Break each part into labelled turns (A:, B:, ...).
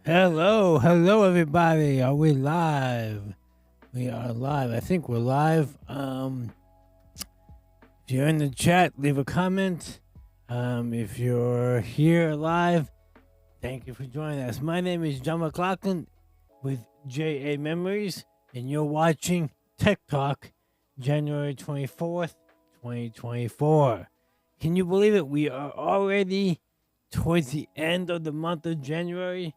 A: Hello everybody. Are we live? We are live. I think we're live. If you're in the chat, leave a comment. If you're here live, thank you for joining us. My name is John McLauchlan with JA Memories, and you're watching Tech Talk, January 24th, 2024. Can you believe it? We are already towards the end of the month of January.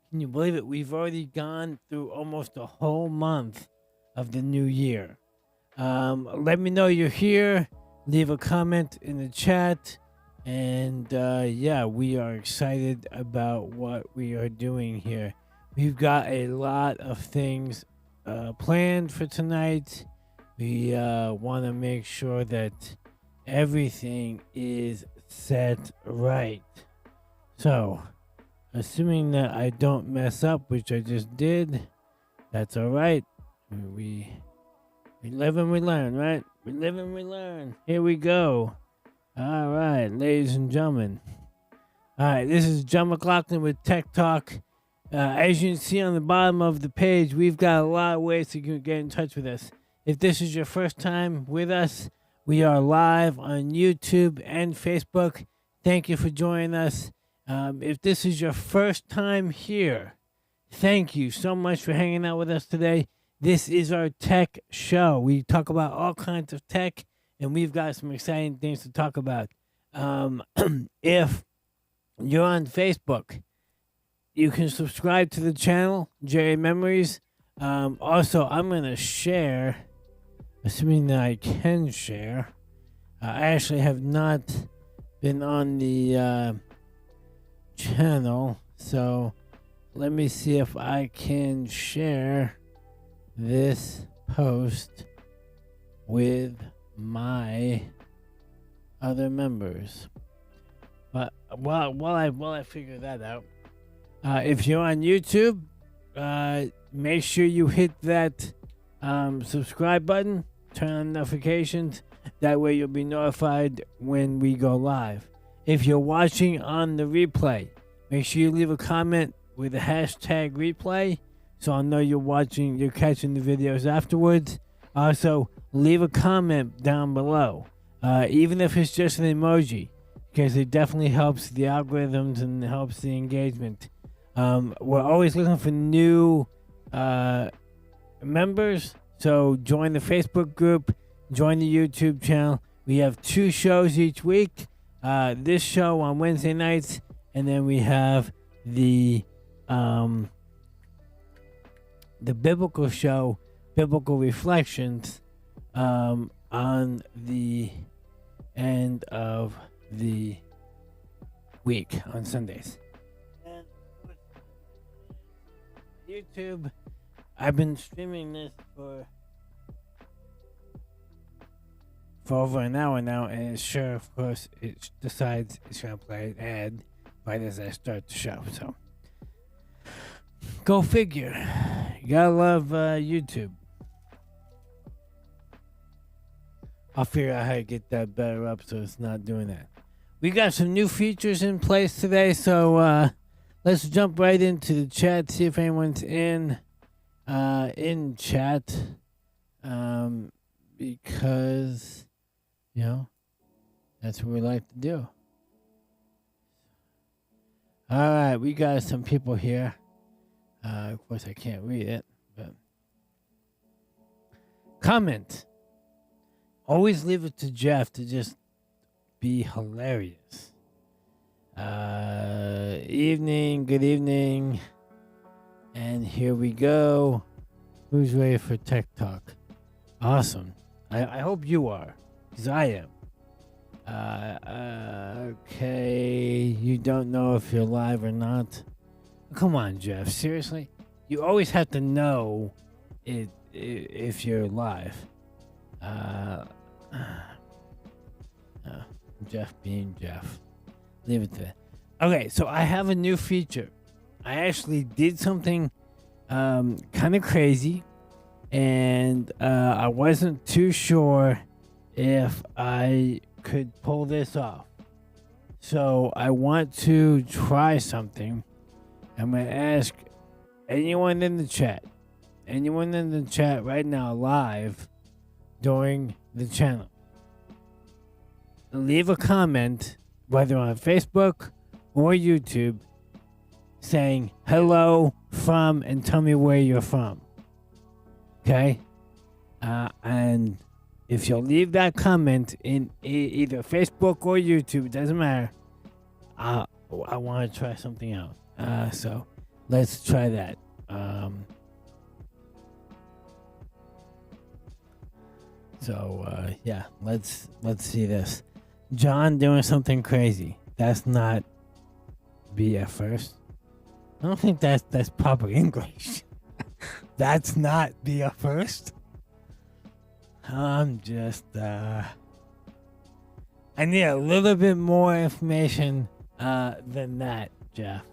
A: Can you believe it? We've already gone through almost a whole month of the new year. Let me know you're here. Leave a comment in the chat. And yeah, we are excited about what we are doing here. We've got a lot of things planned for tonight. We want to make sure that everything is set right. So, assuming that I don't mess up, which I just did, that's all right. We live and we learn, right? We live and we learn. Here we go. All right, ladies and gentlemen. All right, this is John McLauchlan with Tech Talk. As you can see on the bottom of the page, we've got a lot of ways to get in touch with us. If this is your first time with us, we are live on YouTube and Facebook. Thank you for joining us. If this is your first time here, thank you so much for hanging out with us today. This is our tech show. We talk about all kinds of tech, and we've got some exciting things to talk about. If you're on Facebook, you can subscribe to the channel, J Memories. Also, I'm going to share, assuming that I can share. I actually have not been on the channel, so let me see if I can share this post with my other members. But while I figure that out, if you're on YouTube, make sure you hit that subscribe button, turn on notifications. That way you'll be notified when we go live. If you're watching on the replay, make sure you leave a comment with the hashtag replay so I'll know you're catching the videos afterwards. Also, leave a comment down below, even if it's just an emoji, because it definitely helps the algorithms and helps the engagement. We're always looking for new members, so join the Facebook group, join the YouTube channel. We have 2 shows each week. This show on Wednesday nights, and then we have the biblical show, Biblical Reflections, on the end of the week on Sundays. And with YouTube, I've been streaming this for over an hour now, and it sure, of course, it decides it's going to play an ad right as I start the show. So, go figure. You gotta love YouTube. I'll figure out how to get that better up so it's not doing that. We got some new features in place today, so let's jump right into the chat, see if anyone's in chat, because that's what we like to do. All right, we got some people here. Of course, I can't read it, but comment. Always leave it to Jeff to just be hilarious. Evening, good evening. And here we go. Who's ready for Tech Talk? Awesome. I hope you are, because I am. Okay, you don't know if you're live or not. Come on, Jeff. Seriously? You always have to know if you're live. Jeff being Jeff. Leave it to that. Okay, so I have a new feature. I actually did something kind of crazy, and I wasn't too sure if I could pull this off. So I want to try something. I'm going to ask anyone in the chat right now live during the channel, leave a comment, whether on Facebook or YouTube, saying hello from and tell me where you're from. Okay? And if you'll leave that comment in either Facebook or YouTube, it doesn't matter, I want to try something out. So let's try that. Yeah, let's see this. John doing something crazy. That's not be at first. I don't think that's proper English. That's not be a first. I'm just I need a little bit more information than that, Jeff.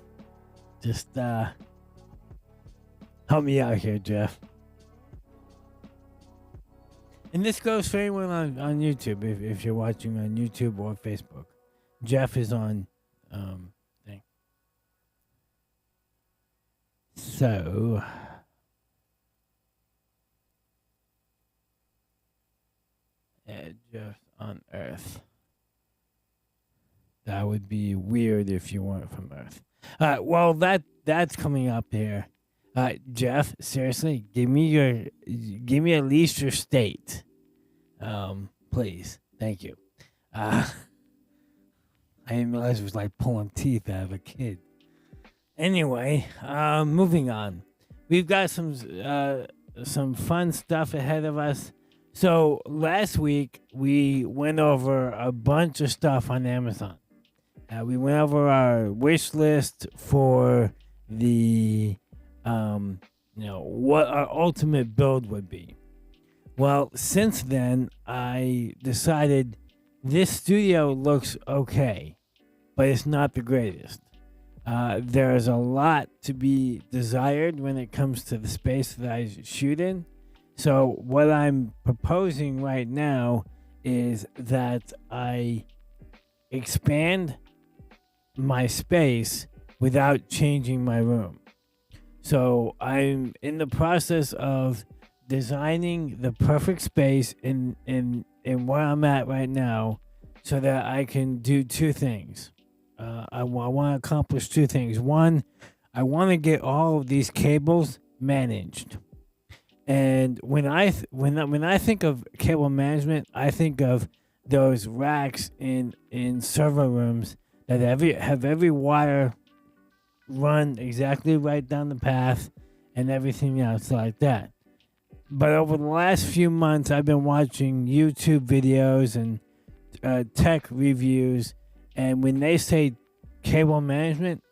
A: Just help me out here, Jeff. And this goes for anyone on YouTube, if you're watching on YouTube or Facebook. Jeff is on thing. So Jeff on Earth. That would be weird if you weren't from Earth. Well, that's coming up here. Jeff, seriously, give me at least your state, please. Thank you. I didn't realize it was like pulling teeth out of a kid. Anyway, moving on. We've got some fun stuff ahead of us. So last week we went over a bunch of stuff on Amazon. We went over our wish list for the what our ultimate build would be. Well, since then, I decided this studio looks okay, but it's not the greatest. There's a lot to be desired when it comes to the space that I shoot in. So what I'm proposing right now is that I expand my space without changing my room. So I'm in the process of designing the perfect space in where I'm at right now, so that I can do two things. I want to accomplish two things. One, I want to get all of these cables managed. And when I think of cable management, I think of those racks in server rooms that have every wire run exactly right down the path and everything else like that. But over the last few months, I've been watching YouTube videos and tech reviews, and when they say cable management,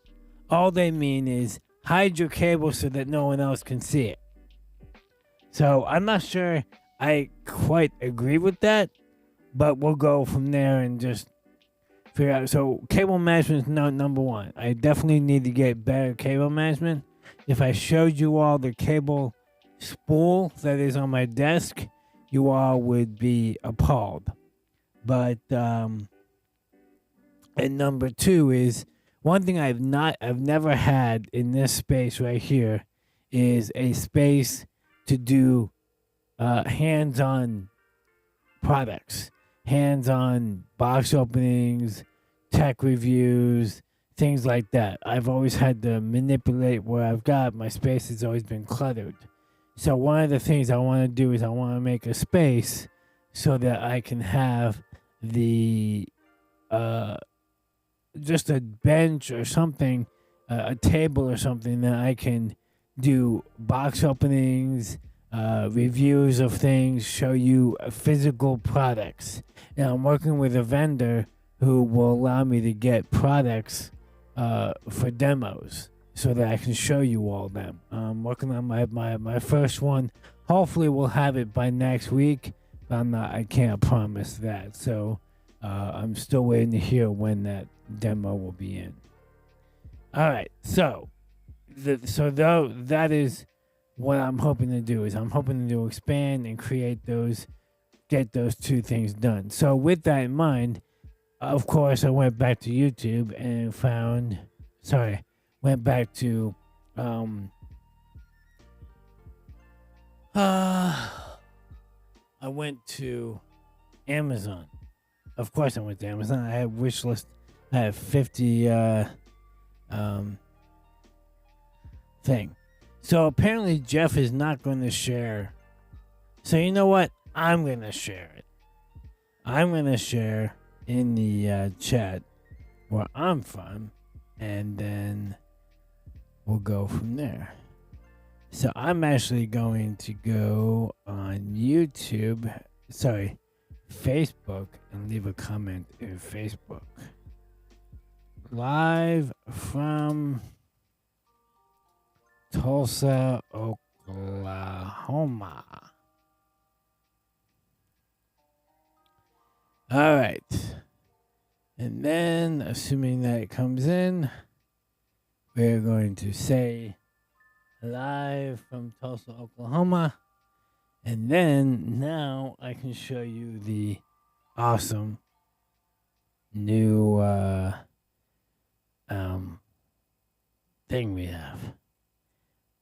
A: all they mean is hide your cable so that no one else can see it. So I'm not sure I quite agree with that, but we'll go from there and just figure out. So cable management is number one. I definitely need to get better cable management. If I showed you all the cable spool that is on my desk, you all would be appalled. But and number two is one thing I've never had in this space right here is a space to do hands-on products, hands-on box openings, tech reviews, things like that. I've always had to manipulate where I've got. My space has always been cluttered. So one of the things I want to do is I want to make a space so that I can have the just a bench or something, a table or something that I can do box openings, reviews of things, show you physical products. And I'm working with a vendor who will allow me to get products for demos so that I can show you all them. I'm working on my first one. Hopefully we'll have it by next week, but I can't promise that. So I'm still waiting to hear when that demo will be in. All right, so that is what I'm hoping to do. Is I'm hoping to expand and get those two things done. So with that in mind, of course, I went back to YouTube and went back to I went to Amazon. Of course I went to Amazon. I had wish list. I have 50 thing. So apparently Jeff is not going to share. So you know what? I'm going to share it. I'm going to share in the chat where I'm from, and then we'll go from there. So I'm actually going to go on Facebook, and leave a comment in Facebook. Live from Tulsa, Oklahoma. All right. And then, assuming that it comes in, we're going to say live from Tulsa, Oklahoma. And then now I can show you the awesome new thing we have.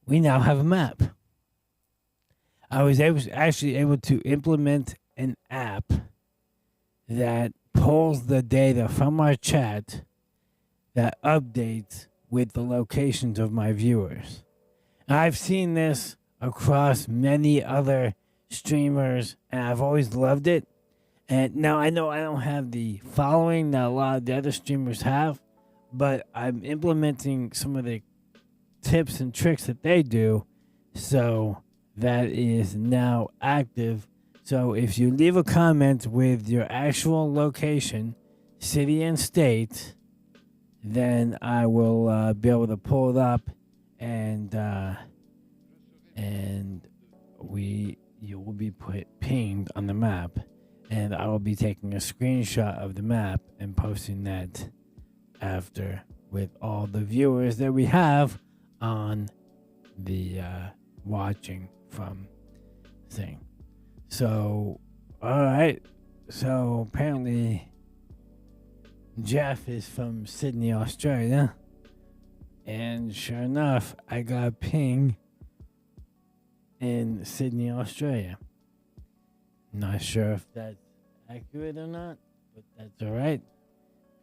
A: We now have a map. I was actually able to implement an app that pulls the data from our chat that updates with the locations of my viewers. I've seen this across many other streamers, and I've always loved it. And now I know I don't have the following that a lot of the other streamers have, but I'm implementing some of the tips and tricks that they do, so that is now active. So if you leave a comment with your actual location, city and state, then I will be able to pull it up, and you will be pinged on the map, and I will be taking a screenshot of the map and posting that after with all the viewers that we have on the watching from thing. So, all right. So apparently Jeff is from Sydney, Australia. And sure enough, I got a ping in Sydney, Australia. Not sure if that's accurate or not, but that's all right,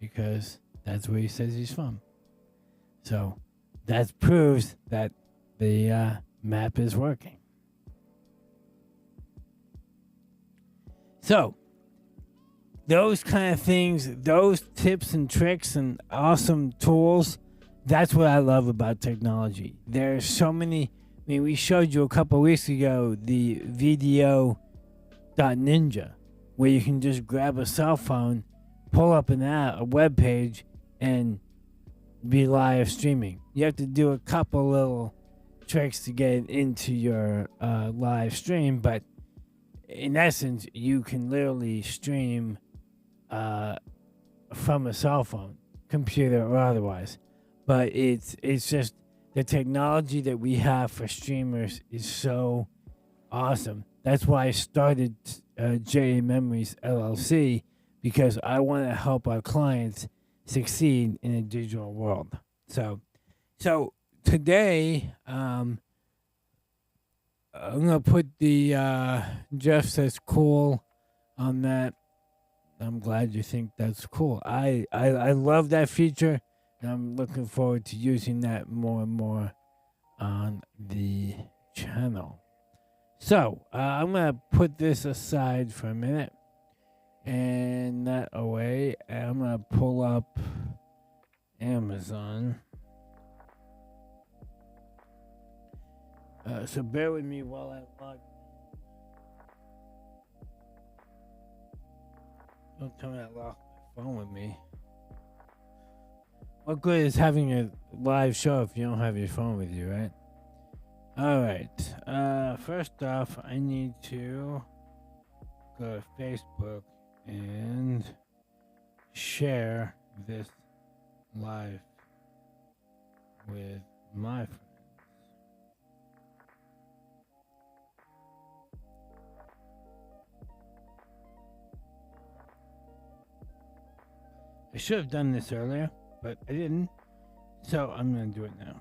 A: because that's where he says he's from. So that proves that the map is working. So those kind of things, those tips and tricks and awesome tools, that's what I love about technology. There's so many. I mean, we showed you a couple of weeks ago the video.ninja, where you can just grab a cell phone, pull up an app, a web page, and be live streaming. You have to do a couple little tricks to get into your live stream, but in essence, you can literally stream from a cell phone, computer, or otherwise. But it's just the technology that we have for streamers is so awesome. That's why I started JA Memories LLC, because I want to help our clients succeed in a digital world. So today, I'm gonna put the Jeff says cool on that. I'm glad you think that's cool. I love that feature, and I'm looking forward to using that more and more on the channel. So I'm gonna put this aside for a minute, and that away. And I'm gonna pull up Amazon. So bear with me while I log. Don't tell me I lost my phone with me. What good is having a live show if you don't have your phone with you, right? Alright. First off, I need to go to Facebook and share this live with my friends. I should have done this earlier, but I didn't, So I'm gonna do it now.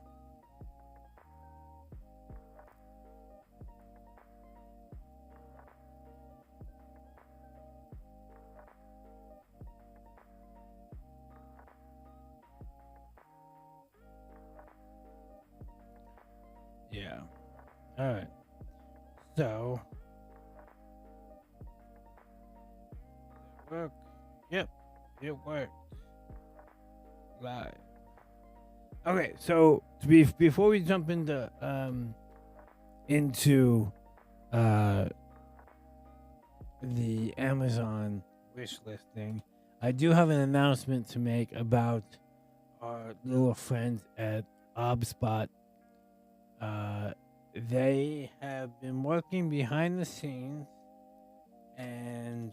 A: Yeah. All right. So work. Yep, it worked. Live. Okay, so before we jump into the Amazon wish listing, I do have an announcement to make about our little friends at Obsbot. They have been working behind the scenes, and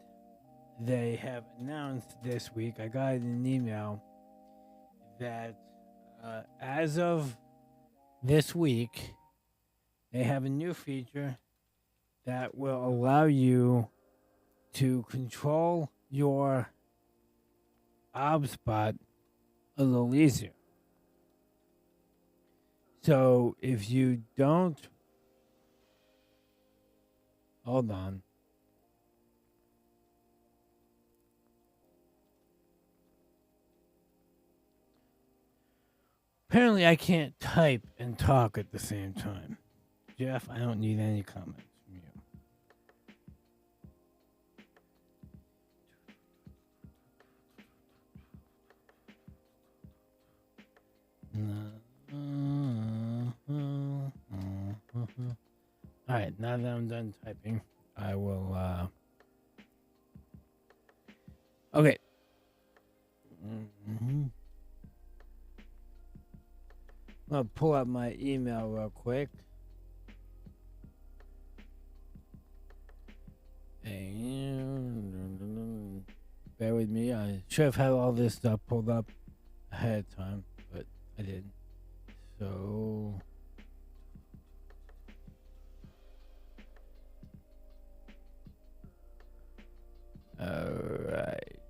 A: they have announced this week. I got an email that as of this week, they have a new feature that will allow you to control your Obsbot a little easier. So if you don't, hold on. Apparently, I can't type and talk at the same time. Jeff, I don't need any comments from you. All right, now that I'm done typing, I will. Okay. I'll pull up my email real quick. And bear with me. I should have had all this stuff pulled up ahead of time, but I didn't. So. Alright.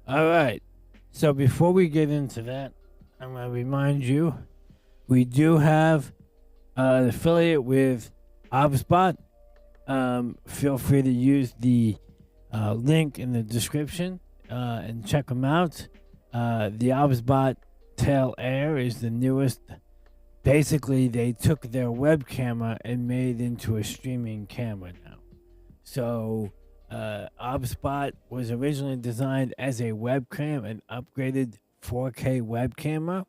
A: Alright. So before we get into that, I'm going to remind you we do have an affiliate with Obsbot. Feel free to use the link in the description and check them out. The Obsbot Tail Air is the newest. Basically, they took their web camera and made it into a streaming camera now. So, Obsbot was originally designed as a webcam, an upgraded 4K web camera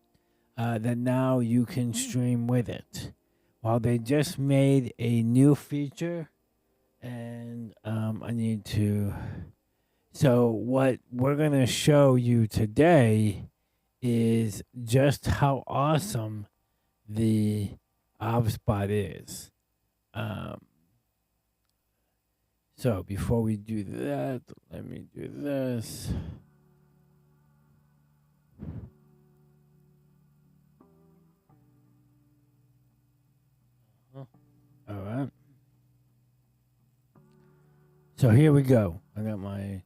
A: that now you can stream with it. Well, they just made a new feature, and I need to. So, what we're going to show you today is just how awesome the Obsbot is. So, before we do that, let me do this. All right. So, here we go. I got my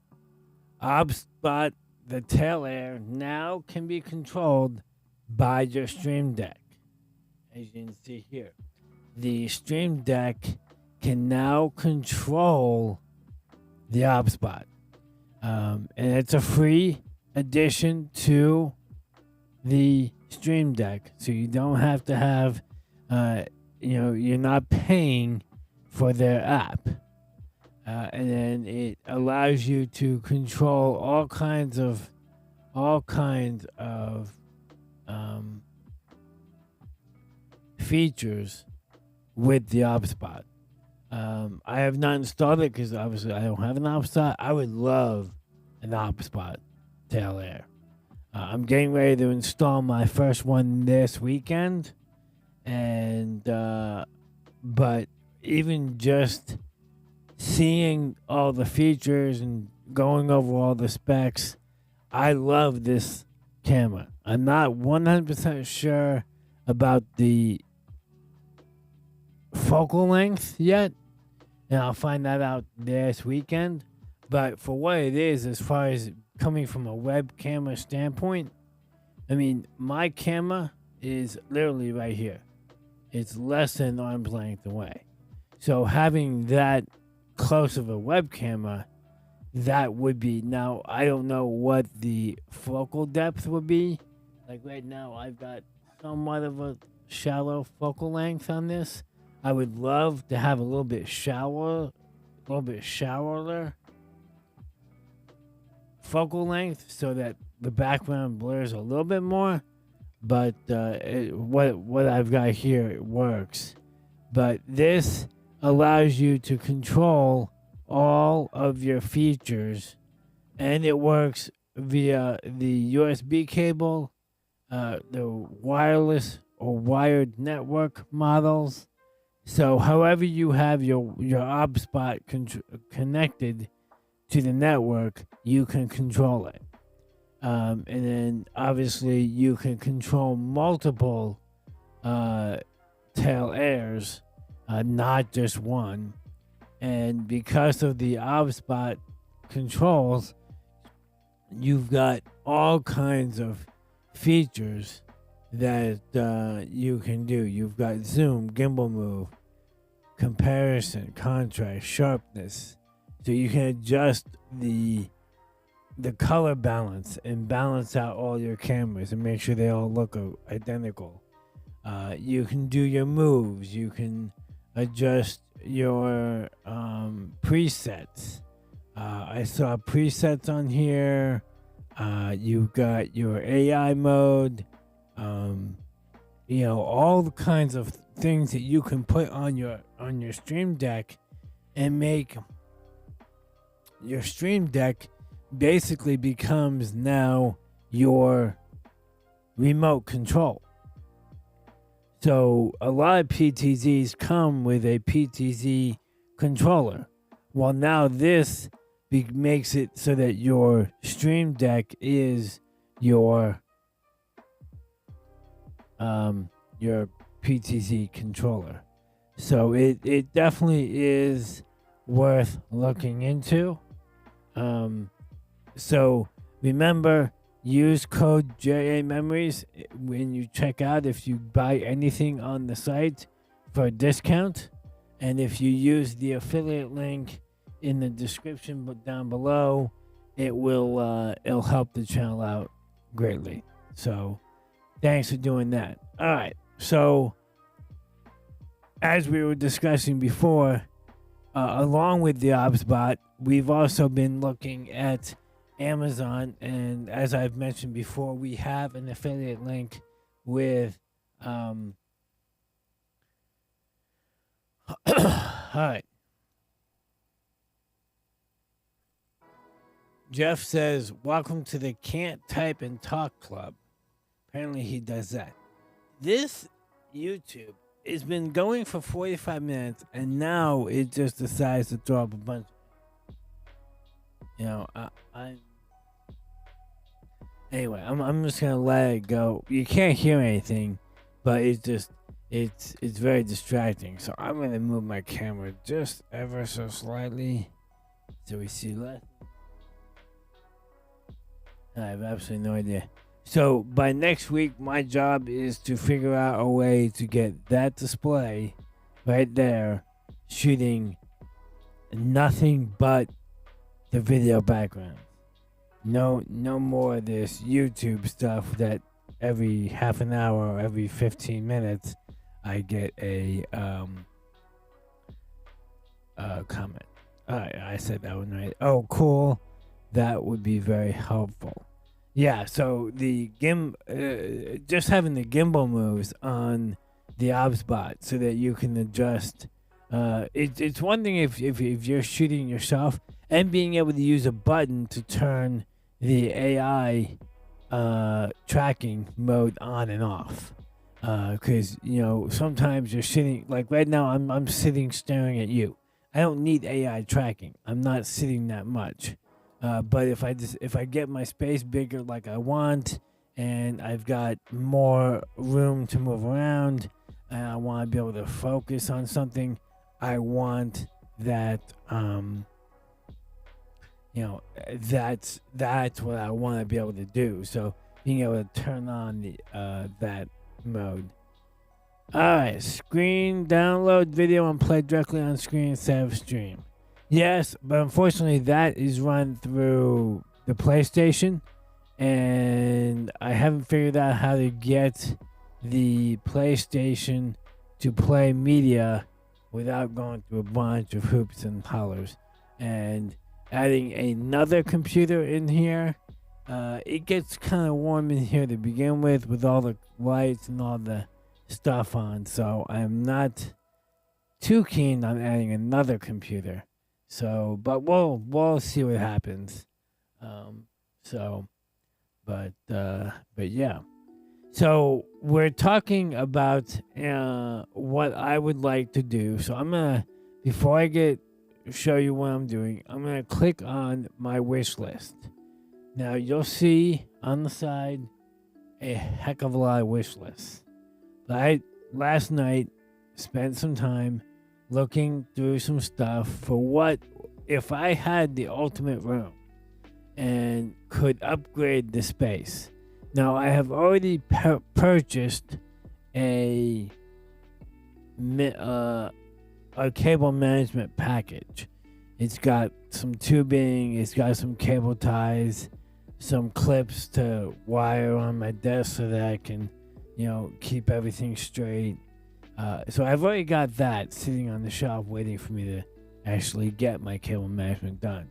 A: Obsbot, the Tail Air, now can be controlled by your Stream Deck. As you can see here, the Stream Deck can now control the Obsbot. And it's a free addition to the Stream Deck. So you don't have to have, you're not paying for their app. And then it allows you to control all kinds of features with the Obsbot. I have not installed it because obviously I don't have an Obsbot. I would love an Obsbot Tail Air. I'm getting ready to install my first one this weekend, and but even just seeing all the features and going over all the specs, I love this camera. I'm not 100% sure about the focal length yet, and I'll find that out this weekend. But for what it is, as far as coming from a web camera standpoint, I mean, my camera is literally right here. It's less than arm's length away. So having that close of a web camera, that would be, now I don't know what the focal depth would be. Like right now, I've got somewhat of a shallow focal length on this. I would love to have a little bit shallower focal length so that the background blurs a little bit more. But what I've got here, it works. But this allows you to control all of your features, and it works via the USB cable, the wireless or wired network models. So however you have your Obsbot connected to the network, you can control it. And then obviously you can control multiple tail airs, not just one. And because of the Obsbot controls, you've got all kinds of features that you can do. You've got zoom, gimbal move, comparison, contrast, sharpness. So you can adjust the color balance and balance out all your cameras and make sure they all look identical. You can do your moves. You can adjust your presets. I saw presets on here. You've got your AI mode. All the kinds of things that you can put on your Stream Deck and make your Stream Deck basically becomes now your remote control. So a lot of PTZs come with a PTZ controller. Well, now this makes it so that your Stream Deck is your PTZ controller. So it definitely is worth looking into. So remember, use code JA Memories when you check out, if you buy anything on the site, for a discount. And if you use the affiliate link in the description down below, it'll help the channel out greatly. So thanks for doing that. All right. So as we were discussing before, along with the Obsbot, we've also been looking at Amazon, and as I've mentioned before, we have an affiliate link with all right. Jeff says, welcome to the Can't Type and Talk Club. Apparently he does that. This YouTube has been going for 45 minutes, and now it just decides to throw up a bunch. Anyway, I'm just gonna let it go. You can't hear anything, but it's very distracting. So I'm gonna move my camera just ever so slightly so we see less. I have absolutely no idea. So by next week, my job is to figure out a way to get that display right there shooting nothing but the video background. No more of this YouTube stuff that every half an hour or every 15 minutes I get a comment. All right, I said that one right. Oh, cool. That would be very helpful. Yeah, so the just having the gimbal moves on the Obsbot so that you can adjust. It's one thing if you're shooting yourself and being able to use a button to turn the AI tracking mode on and off. Because sometimes you're sitting, like right now I'm sitting staring at you. I don't need AI tracking. I'm not sitting that much. But if I get my space bigger like I want, and I've got more room to move around, and I want to be able to focus on something, I want that that's what I want to be able to do. So being able to turn on the that mode. All right, screen download video and play directly on screen instead of stream. Yes, but unfortunately that is run through the PlayStation, and I haven't figured out how to get the PlayStation to play media without going through a bunch of hoops and hollers. And adding another computer in here, it gets kind of warm in here to begin with all the lights and all the stuff on. So I'm not too keen on adding another computer. So, but we'll see what happens. But yeah. So we're talking about what I would like to do. So I'm gonna, before I show you what I'm doing, I'm gonna click on my wish list. Now you'll see on the side a heck of a lot of wish lists. But I last night spent some time looking through some stuff for what if I had the ultimate room and could upgrade the space. Now I have already purchased a cable management package. It's got some tubing, it's got some cable ties, some clips to wire on my desk so that I can, keep everything straight. So I've already got that sitting on the shelf waiting for me to actually get my cable management done.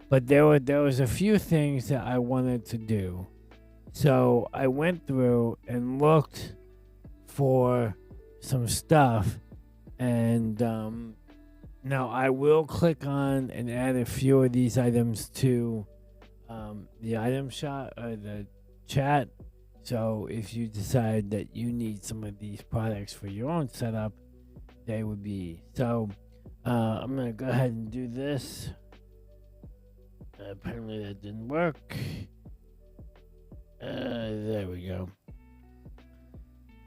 A: But there was a few things that I wanted to do. So I went through and looked for some stuff, and now I will click on and add a few of these items to the item shot or the chat. So if you decide that you need some of these products for your own setup, they would be. So I'm gonna go ahead and do this. Apparently that didn't work. There we go.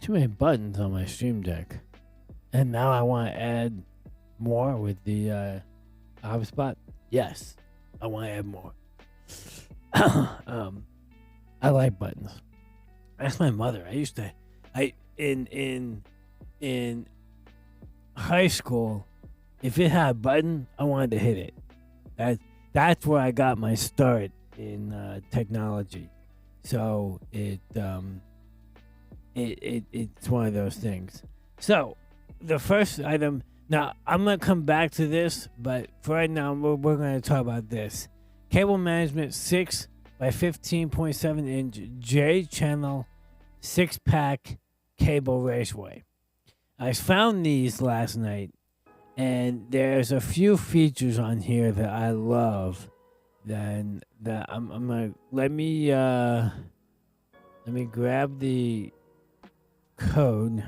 A: Too many buttons on my Stream Deck. And now I want to add more with the Obsbot. Yes, I want to add more. I like buttons. That's my mother. In high school, if it had a button, I wanted to hit it. That's where I got my start in technology. So it's one of those things. So the first item. Now I'm gonna come back to this, but for right now we're gonna talk about this cable management 6 by 15.7 inch J channel 6-pack cable raceway. I found these last night, and there's a few features on here that I love. Then that I'm gonna let me grab the code,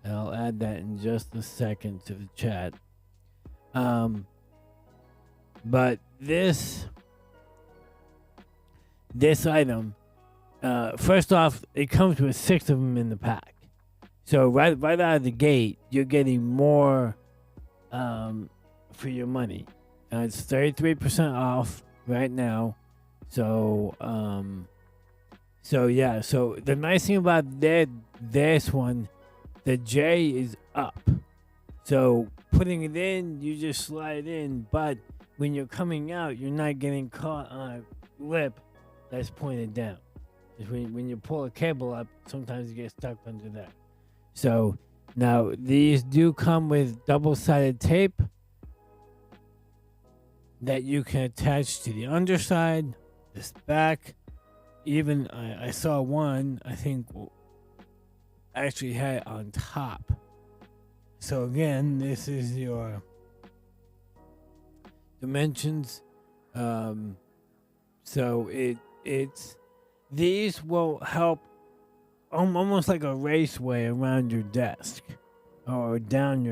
A: and I'll add that in just a second to the chat. But this item, first off, it comes with 6 of them in the pack. So right out of the gate, you're getting more for your money. It's 33% off right now. So yeah. So the nice thing about this one, the J is up. So putting it in, you just slide it in. But when you're coming out, you're not getting caught on a lip that's pointed down. When you pull a cable up, sometimes you get stuck under there. So now these do come with double-sided tape that you can attach to the underside, this back. Even I saw one, I think, actually had it on top. So again, this is your dimensions. So it's these will help almost like a raceway around your desk or down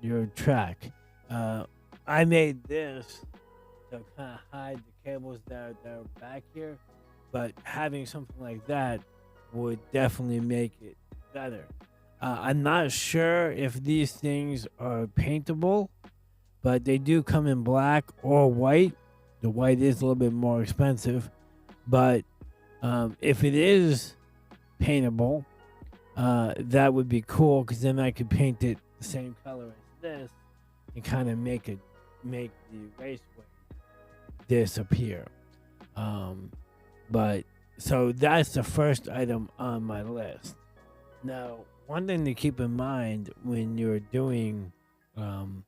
A: your track. I made this to kind of hide the cables that are back here, but having something like that would definitely make it better. I'm not sure if these things are paintable, but they do come in black or white. The white is a little bit more expensive, but if it is paintable, that would be cool because then I could paint it the same color as this and kind of make the raceway disappear. But so that's the first item on my list. Now, one thing to keep in mind when you're doing I'm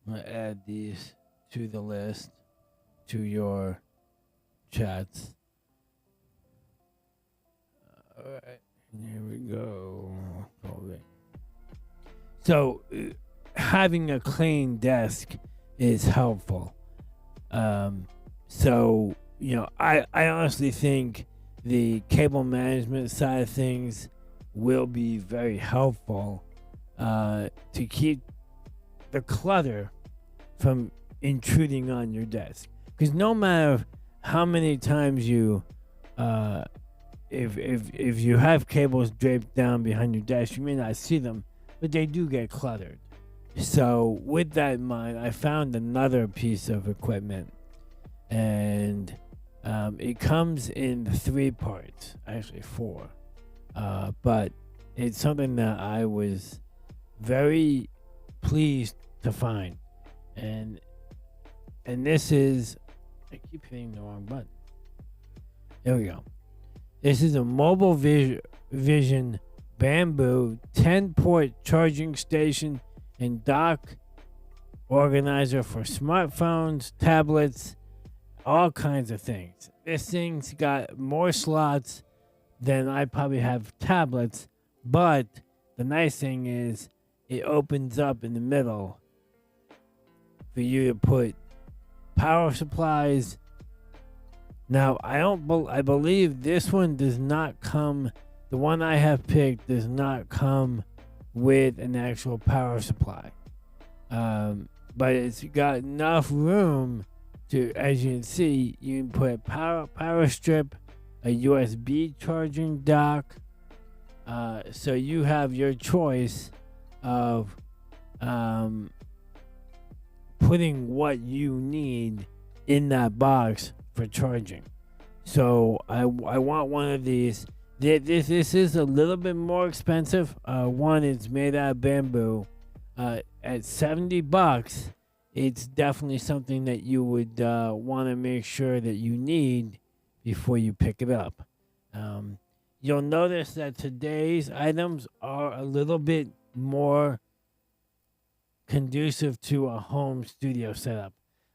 A: gonna add these to the list to your chats. All right, here we go. Okay. So, having a clean desk is helpful. So, I honestly think the cable management side of things will be very helpful to keep the clutter from intruding on your desk. Because no matter how many times you, if you have cables draped down behind your desk, you may not see them, but they do get cluttered. So with that in mind, I found another piece of equipment, and it comes in 3 parts, actually 4, but it's something that I was very pleased to find, and this is, I keep hitting the wrong button. There we go. This is a Mobile Vision bamboo 10-port charging station and dock organizer for smartphones, tablets, all kinds of things. This thing's got more slots than I probably have tablets, but the nice thing is it opens up in the middle for you to put power supplies. Now, I believe this one does not come, the one I have picked does not come with an actual power supply. But it's got enough room to, as you can see, you can put power strip, a USB charging dock. So you have your choice of putting what you need in that box for charging. So I want one of these. This is a little bit more expensive. One, it's made out of bamboo. At $70, it's definitely something that you would want to make sure that you need before you pick it up. You'll notice that today's items are a little bit more conducive to a home studio setup.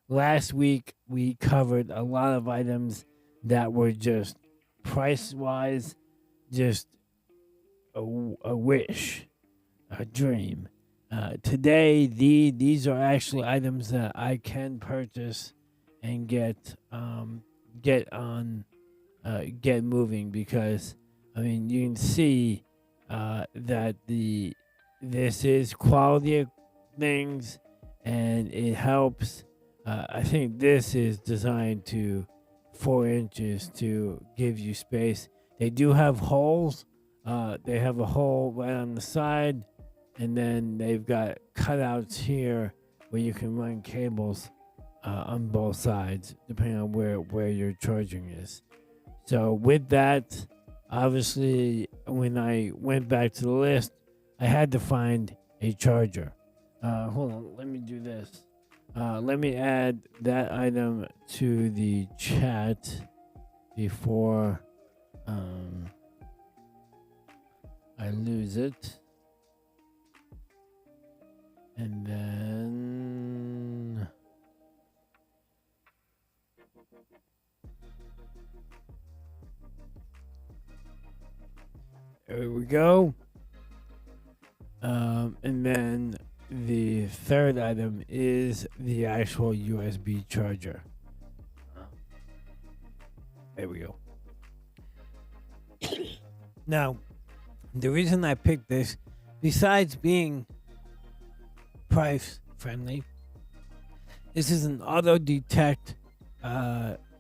A: Last week, we covered a lot of items that were just price-wise, just a wish, a dream. Today, these are actually items that I can purchase and get moving, because I mean, you can see that this is quality of things, and it helps. I think this is designed to 4 inches to give you space. They do have holes. They have a hole right on the side, and then they've got cutouts here where you can run cables on both sides, depending on where your charging is. So with that, obviously, when I went back to the list, I had to find a charger. Hold on, let me do this. Let me add that item to the chat before I lose it. And then there we go. And then the third item is the actual USB charger. There we go. Now, the reason I picked this, besides being price friendly, this is an auto detect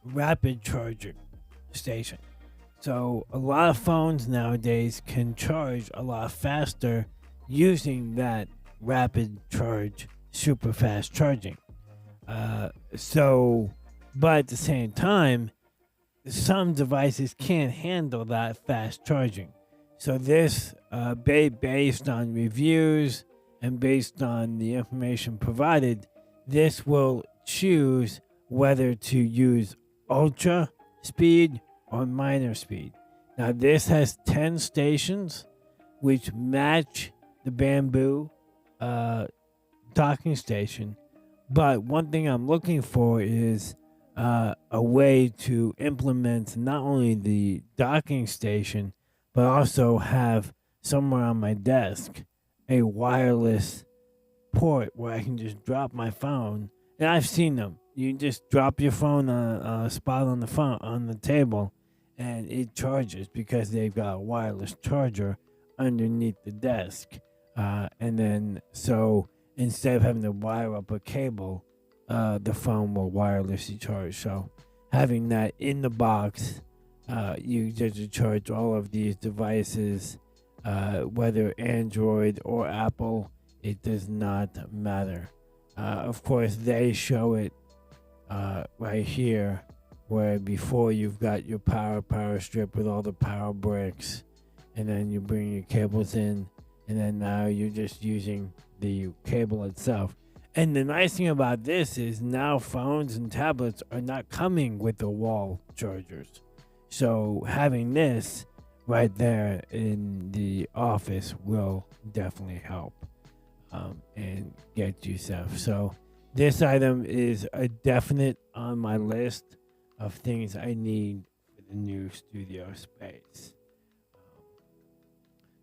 A: rapid charger. station. So a lot of phones nowadays can charge a lot faster using that rapid charge, super fast charging. But at the same time, some devices can't handle that fast charging. So this, based on reviews and based on the information provided, this will choose whether to use ultra speed or minor speed. Now this has 10 stations which match the Bamboo docking station. But one thing I'm looking for is a way to implement not only the docking station, but also have somewhere on my desk a wireless port where I can just drop my phone. And I've seen them. You just drop your phone on a spot on the table, and it charges because they've got a wireless charger underneath the desk. And then so instead of having to wire up a cable, the phone will wirelessly charge. So having that in the box, you just charge all of these devices, whether Android or Apple, it does not matter. Of course, they show it right here, where before you've got your power strip with all the power bricks, and then you bring your cables in, and then now you're just using the cable itself. And the nice thing about this is now phones and tablets are not coming with the wall chargers. So having this right there in the office will definitely help and get you stuff. So this item is a definite on my list of things I need for the new studio space.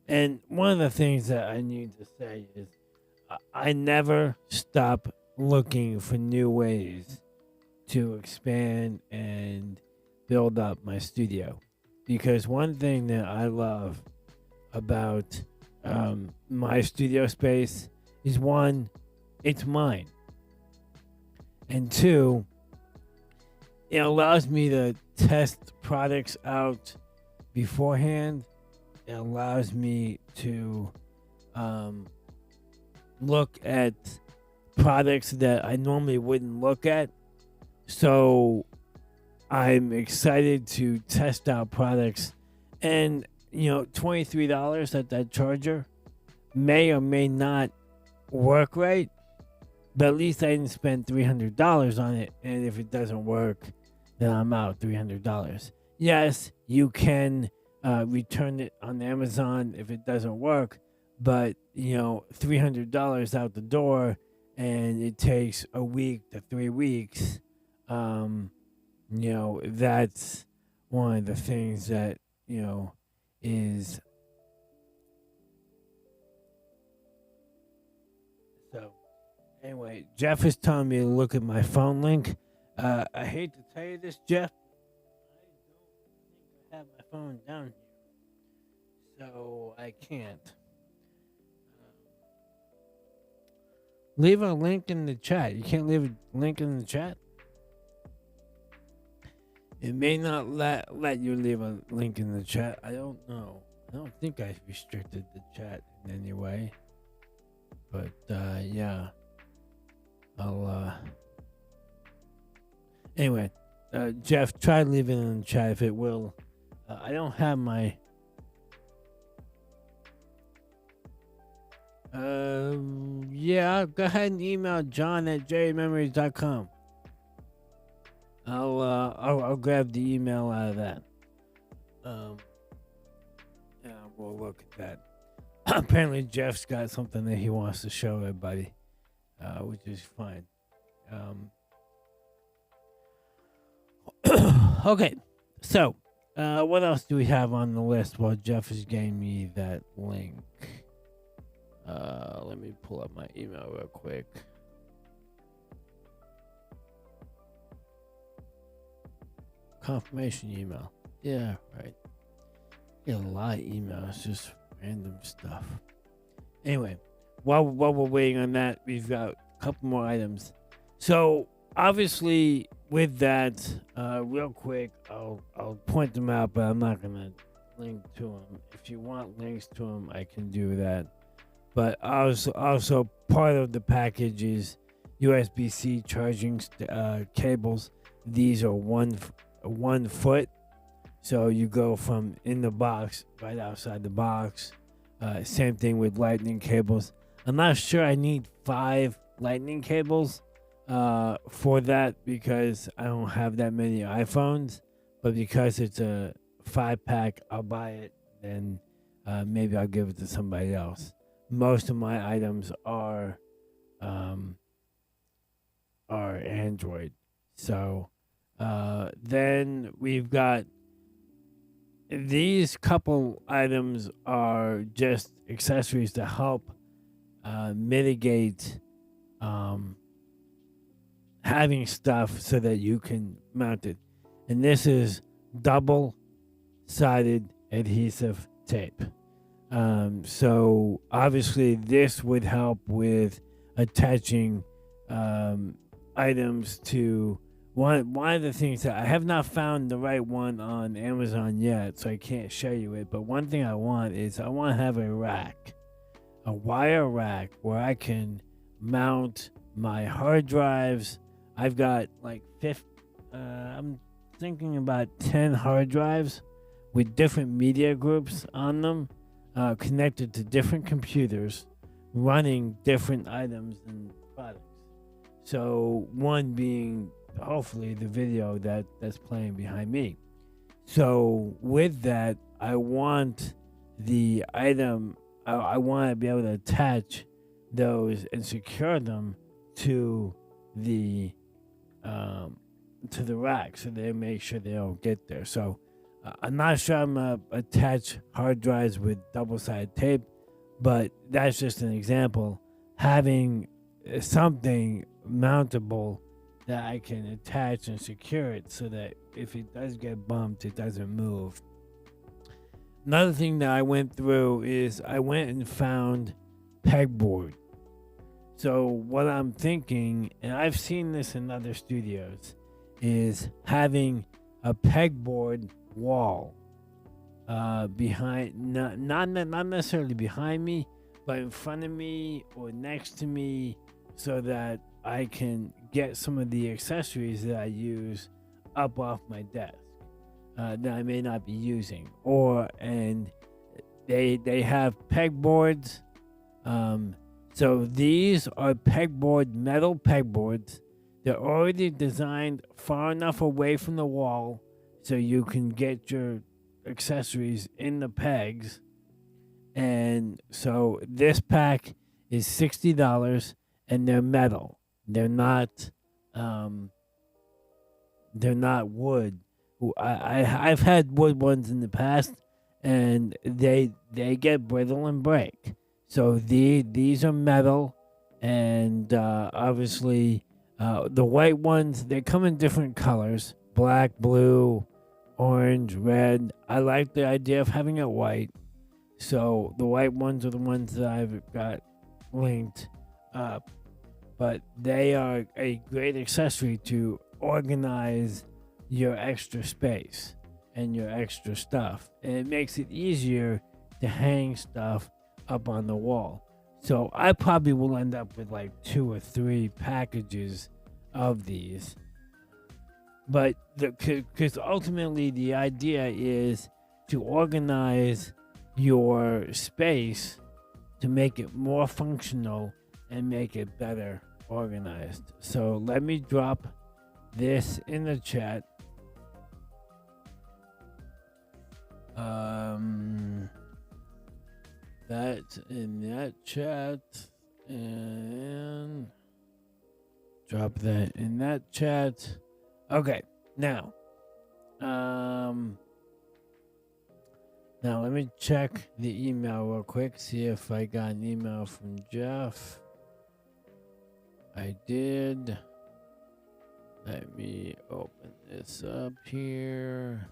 A: And one of the things that I need to say is I never stop looking for new ways to expand and build up my studio. Because one thing that I love about my studio space is, one, it's mine. And two, it allows me to test products out beforehand. It allows me to look at products that I normally wouldn't look at. So I'm excited to test out products. And, $23 at that charger may or may not work right, but at least I didn't spend $300 on it. And if it doesn't work, then I'm out $300. Yes, you can return it on Amazon if it doesn't work, but $300 out the door, and it takes a week to 3 weeks. That's one of the things that is so. Anyway, Jeff is telling me to look at my phone link. I hate to tell you this, Jeff. I don't think I have my phone down here, so I can't. Leave a link in the chat. You can't leave a link in the chat? It may not let you leave a link in the chat. I don't know. I don't think I restricted the chat in any way. But, yeah. I'll, Anyway, Jeff, try leaving it in the chat if it will. I don't have my... Yeah, go ahead and email John at jmemories.com. I'll grab the email out of that. Yeah, we'll look at that. Apparently, Jeff's got something that he wants to show everybody, which is fine. Okay, so what else do we have on the list while Jeff is getting me that link? Let me pull up my email real quick. Confirmation email. Yeah, right. Get a lot of emails, just random stuff. Anyway, while we're waiting on that, we've got a couple more items. So, obviously, with that, real quick, I'll point them out, but I'm not gonna link to them. If you want links to them, I can do that. But also part of the package is USB-C charging cables. These are 1 foot, so you go from in the box right outside the box. Same thing with lightning cables. I'm not sure I need 5 lightning cables for that because I don't have that many iPhones. But because it's a 5-pack, I'll buy it. Then maybe I'll give it to somebody else. Most of my items are Android. So then we've got these couple items are just accessories to help mitigate having stuff so that you can mount it. And this is double-sided adhesive tape. So obviously this would help with attaching items to one of the things that I have not found the right one on Amazon yet, so I can't show you it. But one thing I want to have a rack, a wire rack where I can mount my hard drives. I've got like I'm thinking about 10 hard drives with different media groups on them, connected to different computers, running different items and products. So one being hopefully the video that's playing behind me. So with that, I want the item. I want to be able to attach those and secure them to the rack, so they make sure they don't get there. So I'm not sure I'm gonna attach hard drives with double-sided tape, but that's just an example. Having something mountable that I can attach and secure it so that if it does get bumped, it doesn't move. Another thing that I went through is I went and found pegboard. So what I'm thinking, and I've seen this in other studios, is having a pegboard wall behind, not necessarily behind me, but in front of me or next to me, so that I can get some of the accessories that I use up off my desk that I may not be using. And they have pegboards. So these are metal pegboards. They're already designed far enough away from the wall so you can get your accessories in the pegs. And so this pack is $60, and they're metal. They're not wood. I've had wood ones in the past, and they get brittle and break. So these are metal, and obviously the white ones, they come in different colors: black, blue, orange, red. I like the idea of having it white. So the white ones are the ones that I've got linked up. But they are a great accessory to organize your extra space and your extra stuff. And it makes it easier to hang stuff up on the wall. So I probably will end up with like 2 or 3 packages of these. But because ultimately the idea is to organize your space to make it more functional and make it better organized. So let me drop this in the chat. That's in that chat, and drop that in that chat. Okay, now let me check the email real quick, see if I got an email from Jeff. I did. Let me open this up here.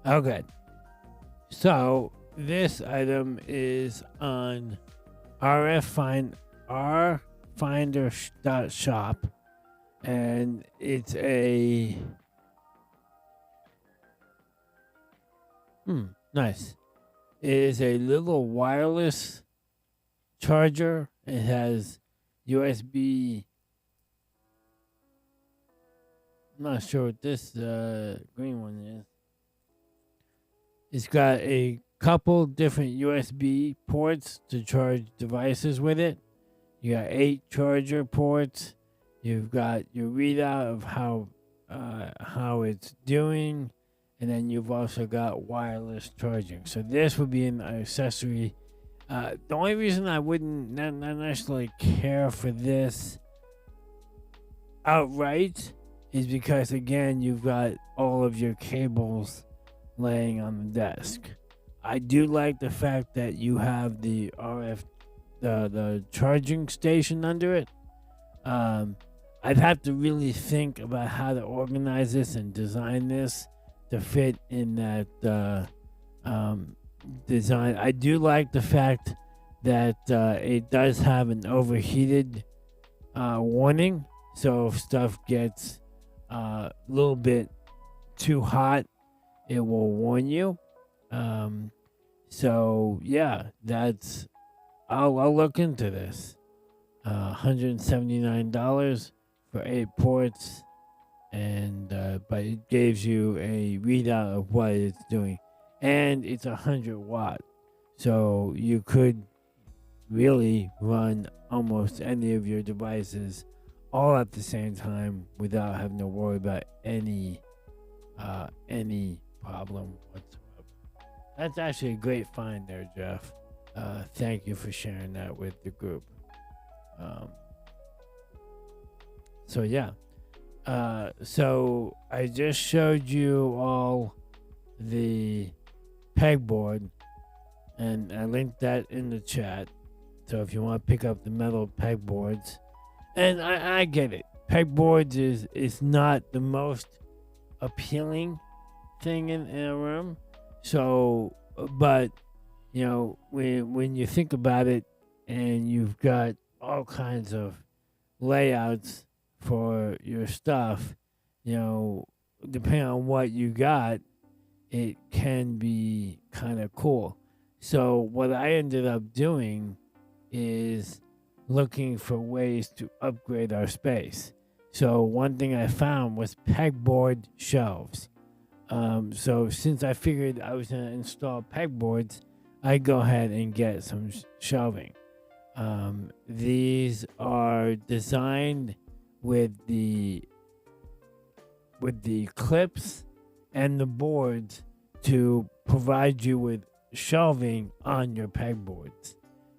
A: Okay. So this item is on rfinder.shop, and it's a nice. It is a little wireless charger. It has USB. I'm not sure what this green one is. It's got a couple different USB ports to charge devices with it. You got 8 charger ports. You've got your readout of how it's doing, and then you've also got wireless charging. So this would be an accessory. The only reason I wouldn't not necessarily care for this outright is because, again, you've got all of your cables laying on the desk. I do like the fact that you have the the charging station under it. I'd have to really think about how to organize this and design this to fit in that design. I do like the fact that it does have an overheated warning, so if stuff gets a little bit too hot, it will warn you. So yeah, that's I'll look into this. $179 for 8 ports, and but it gives you a readout of what it's doing, and it's 100 watt, so you could really run almost any of your devices all at the same time without having to worry about any problem whatsoever. That's actually a great find there, Jeff. Thank you for sharing that with the group. So yeah. So I just showed you all the pegboard, and I linked that in the chat. So if you want to pick up the metal pegboards, and I get it, pegboards is not the most appealing thing in a room. So, but you know, when you think about it, and you've got all kinds of layouts for your stuff, you know, depending on what you got, it can be kind of cool. So what I ended up doing is looking for ways to upgrade our space. So one thing I found was pegboard shelves. So since I figured I was going to install pegboards, I go ahead and get some shelving. These are designed with the clips and the boards to provide you with shelving on your pegboards.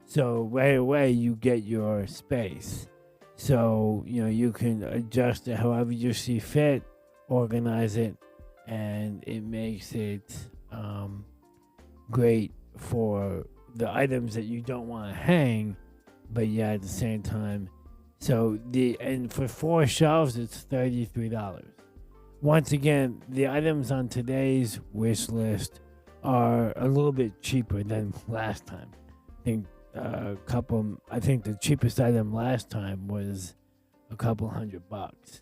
A: So right away you get your space. So, you know, you can adjust it however you see fit, organize it, and it makes it great for the items that you don't want to hang, but yeah, at the same time. So and for 4 shelves, it's $33. Once again, the items on today's wish list are a little bit cheaper than last time. I think the cheapest item last time was a couple $100,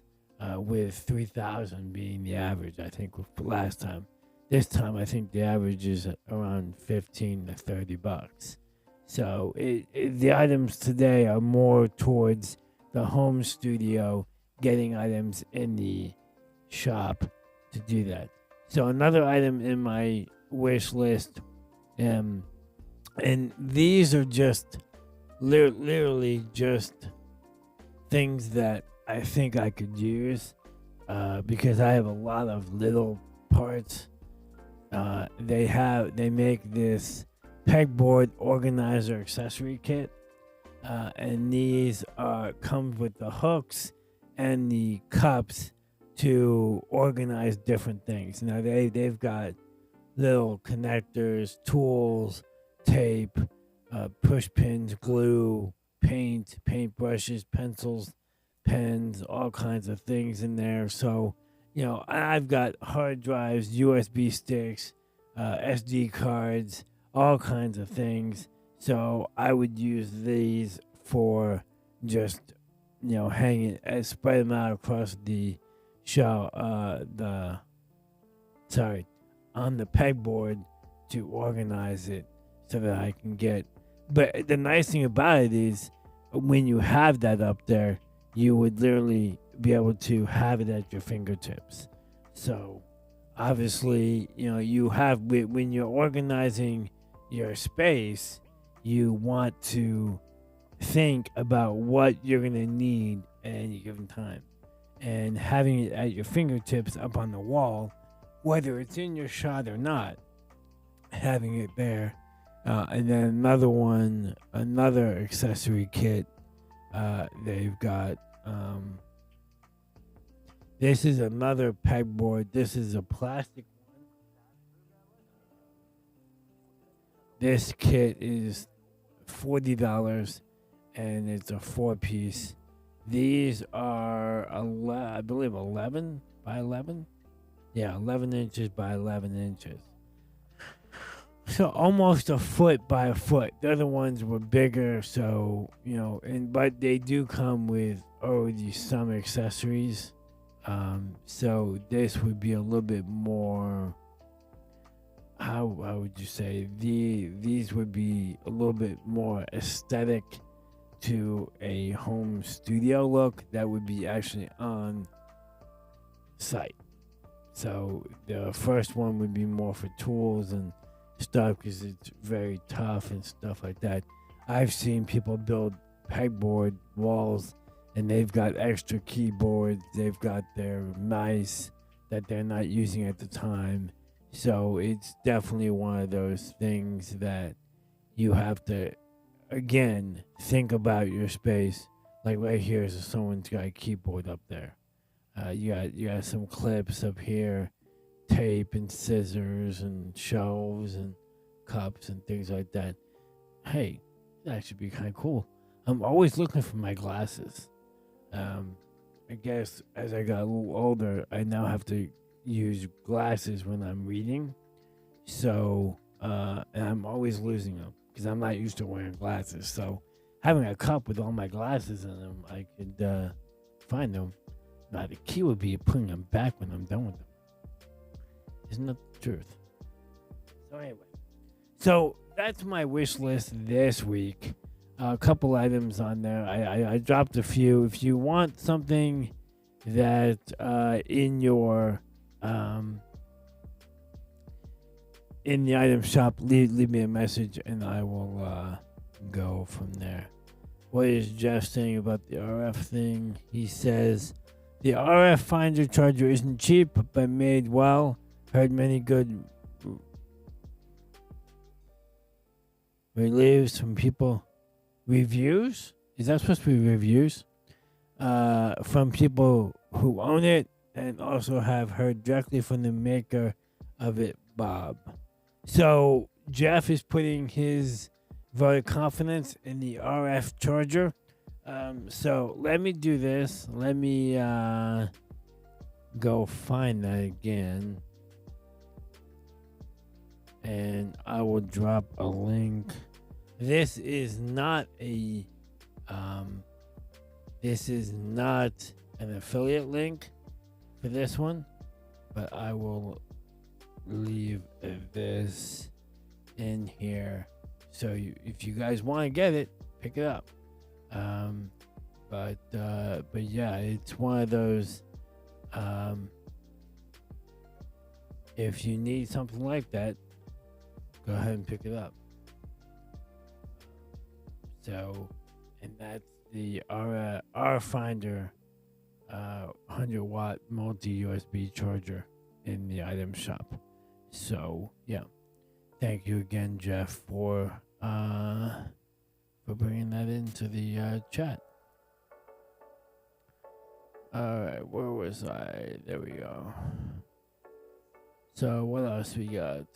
A: with 3,000 being the average. I think last time. This time, I think the average is around $15 to $30. So the items today are more towards the home studio, getting items in the shop to do that. So another item in my wish list, and these are just literally just things that I think I could use, because I have a lot of little parts. They make this pegboard organizer accessory kit, and these come with the hooks and the cups to organize different things. Now they've got little connectors, tools, tape, push pins, glue, paint brushes, pencils, pens, all kinds of things in there. So I've got hard drives, USB sticks, SD cards, all kinds of things. So I would use these for just, hanging, spread them out across the shell, sorry, on the pegboard to organize it so that I can get. But the nice thing about it is when you have that up there, you would literally be able to have it at your fingertips. So obviously, you have, when you're organizing your space, you want to think about what you're going to need at any given time. And having it at your fingertips up on the wall, whether it's in your shot or not, having it there. And then another accessory kit. They've got, this is another pegboard. This is a plastic one. This kit is $40 and it's a 4-piece. These are, I believe, 11 by 11. Yeah, 11 inches by 11 inches. So almost a foot by a foot. The other ones were bigger, so but they do come with already some accessories. So this would be a little bit more. How would you say these would be a little bit more aesthetic to a home studio look that would be actually on site. So the first one would be more for tools and stuff because it's very tough and stuff like that. I've seen people build pegboard walls and they've got extra keyboards, they've got their mice that they're not using at the time. So it's definitely one of those things that you have to, again, think about your space. Like right here, so someone's got a keyboard up there. You got some clips up here, tape and scissors and shelves and cups and things like that. Hey, that should be kind of cool. I'm always looking for my glasses. I guess as I got a little older, I now have to use glasses when I'm reading. So, and I'm always losing them because I'm not used to wearing glasses. So, having a cup with all my glasses in them, I could find them. Now, the key would be putting them back when I'm done with them. Isn't that the truth? So, anyway. So, that's my wish list this week. A couple items on there. I dropped a few. If you want something that in your in the item shop, leave me a message and I will go from there. What is Jeff saying about the RF thing? He says the RF finder charger isn't cheap but made well. Heard many good reviews from people. Reviews? Is that supposed to be reviews? From people who own it and also have heard directly from the maker of it, Bob. So Jeff is putting his vote of confidence in the RF charger. So let me do this. Let me go find that again. And I will drop a link. This is not an affiliate link for this one, but I will leave this in here. So if you guys want to get it, pick it up. But yeah, it's one of those. If you need something like that, go ahead and pick it up. So, and that's the R Finder 100-watt multi-USB charger in the item shop. So, yeah. Thank you again, Jeff, for bringing that into the chat. All right, where was I? There we go. So, what else we got?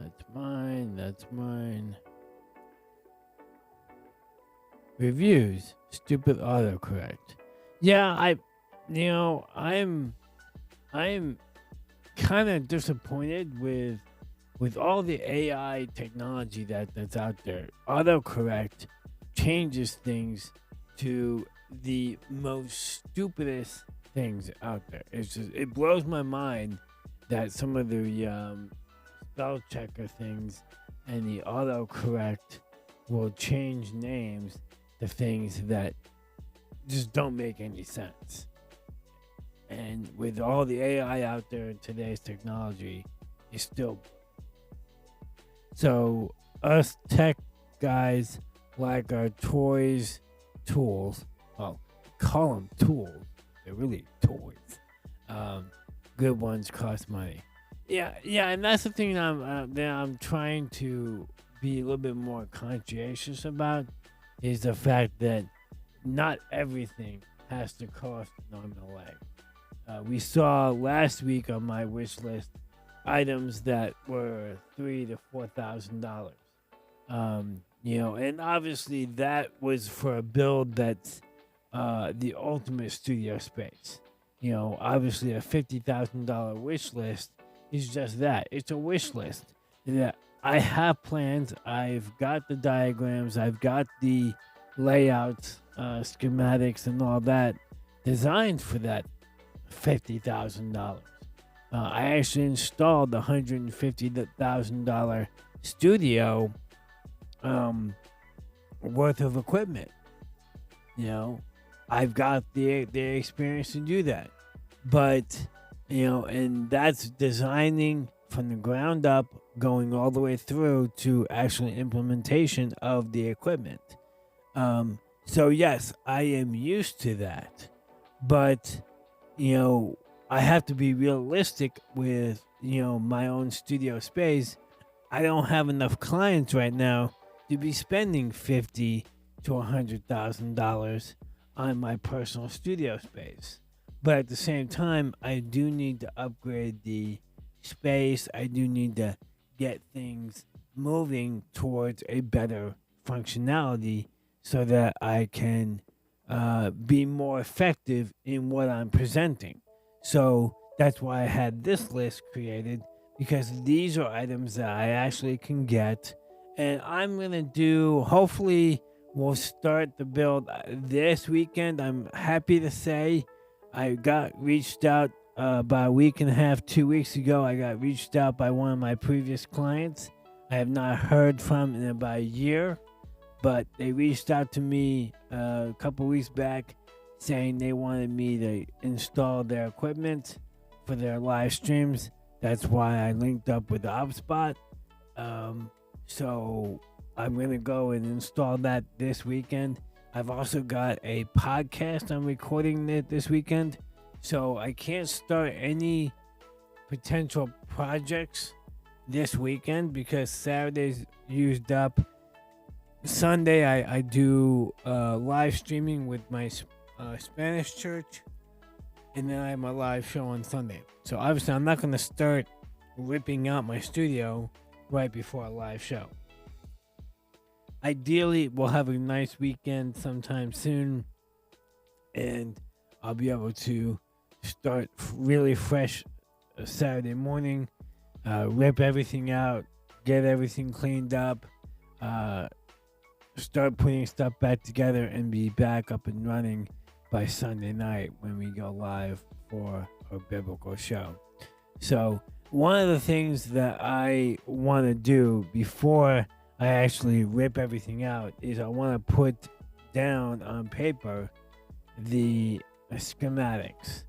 A: That's mine. That's mine. Reviews. Stupid autocorrect. Yeah, I'm kind of disappointed with all the AI technology that's out there. Autocorrect changes things to the most stupidest things out there. It blows my mind that some of the spell checker things and the autocorrect will change names to things that just don't make any sense. And with all the AI out there in today's technology, it's still so us tech guys like our tools. Well, call them tools. They're really toys. Good ones cost money. Yeah, and that's the thing that I'm trying to be a little bit more conscientious about is the fact that not everything has to cost an arm and a leg. We saw last week on my wish list items that were $3,000 to $4,000. And obviously that was for a build that's the ultimate studio space. Obviously a $50,000 wish list is just that. It's a wish list. That I have plans. I've got the diagrams. I've got the layouts, schematics, and all that designed for that $50,000. I actually installed the $150,000 studio worth of equipment. I've got the experience to do that. But, and that's designing from the ground up, going all the way through to actual implementation of the equipment. So yes, I am used to that. But, I have to be realistic with, my own studio space. I don't have enough clients right now to be spending $50,000 to $100,000 on my personal studio space. But at the same time, I do need to upgrade the space. I do need to get things moving towards a better functionality so that I can be more effective in what I'm presenting. So that's why I had this list created, because these are items that I actually can get. And I'm going to do, hopefully, we'll start the build this weekend. I'm happy to say I got reached out about a week and a half, 2 weeks ago. I got reached out by one of my previous clients. I have not heard from in about a year, but they reached out to me a couple weeks back saying they wanted me to install their equipment for their live streams. That's why I linked up with Obsbot. So I'm going to go and install that this weekend. I've also got a podcast I'm recording it this weekend. So I can't start any potential projects this weekend because Saturday's used up. Sunday I do live streaming with my Spanish church. And then I have my live show on Sunday. So obviously I'm not going to start ripping out my studio right before a live show. Ideally, we'll have a nice weekend sometime soon. And I'll be able to start really fresh Saturday morning. Rip everything out. Get everything cleaned up. Start putting stuff back together and be back up and running by Sunday night when we go live for our biblical show. So one of the things that I want to do before I actually rip everything out is I want to put down on paper the schematics.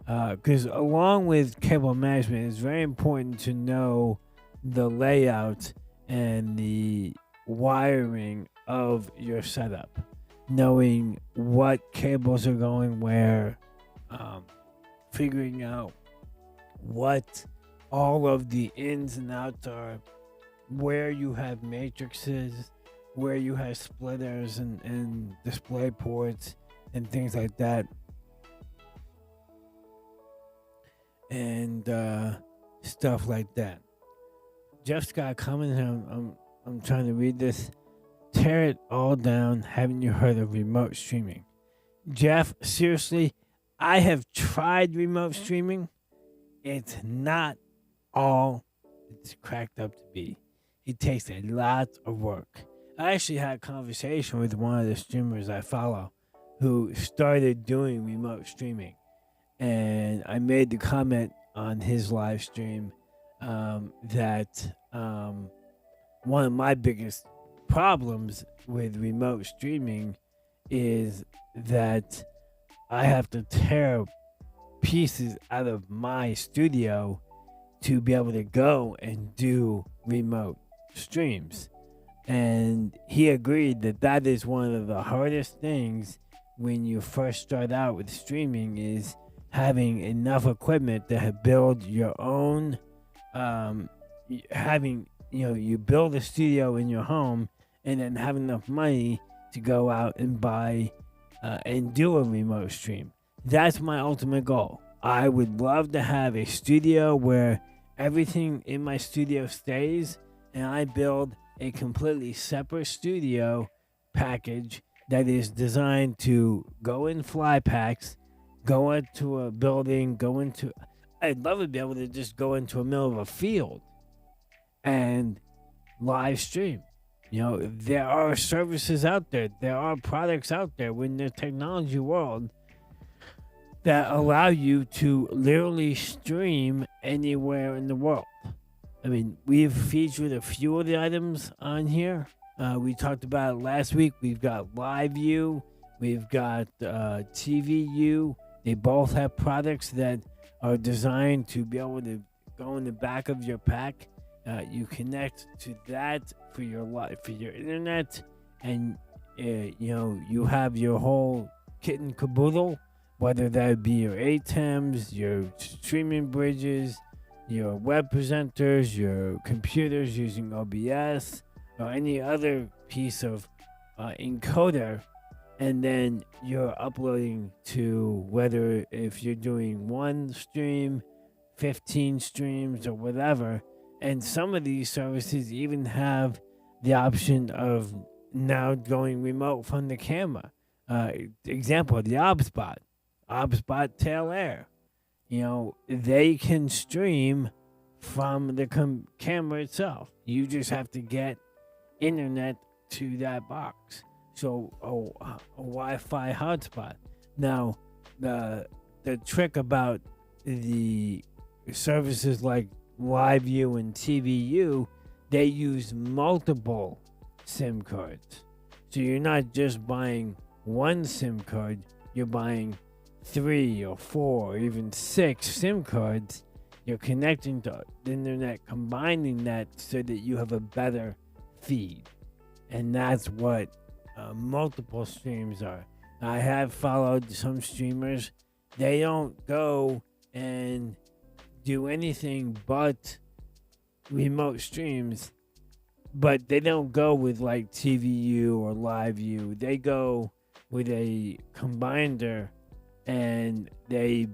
A: Because along with cable management, it's very important to know the layout and the wiring of your setup. Knowing what cables are going where, figuring out what all of the ins and outs are, where you have matrices, where you have splitters and display ports and things like that. And stuff like that. Jeff's got a comment here. I'm trying to read this. Tear it all down. Haven't you heard of remote streaming? Jeff, seriously, I have tried remote streaming. It's not all it's cracked up to be. It takes a lot of work. I actually had a conversation with one of the streamers I follow who started doing remote streaming. And I made the comment on his live stream that one of my biggest problems with remote streaming is that I have to tear pieces out of my studio to be able to go and do remote streams. And he agreed that that is one of the hardest things when you first start out with streaming is having enough equipment to build your own having you build a studio in your home and then have enough money to go out and buy and do a remote stream. That's my ultimate goal. I would love to have a studio where everything in my studio stays and I build a completely separate studio package that is designed to go in fly packs, go into a building, I'd love to be able to just go into the middle of a field and live stream. There are services out there. There are products out there in the technology world that allow you to literally stream anywhere in the world. I mean, we've featured a few of the items on here. We talked about it last week. We've got Live View. We've got TVU. They both have products that are designed to be able to go in the back of your pack. You connect to that for your internet, and you have your whole kit and caboodle, whether that be your ATEMs, your streaming bridges, your web presenters, your computers using OBS, or any other piece of encoder, and then you're uploading to whether if you're doing one stream, 15 streams, or whatever. And some of these services even have the option of now going remote from the camera. Example, the Obsbot Tail Air. They can stream from the camera itself. You just have to get internet to that box. So a Wi-Fi hotspot. Now, the trick about the services like LiveView and TVU, they use multiple SIM cards. So you're not just buying one SIM card, you're buying 3 or 4 or even 6 SIM cards. You're connecting to the internet, combining that so that you have a better feed. And that's what multiple streams are. I have followed some streamers. They don't go and do anything but remote streams, but they don't go with like TVU or LiveView. They go with a combiner and they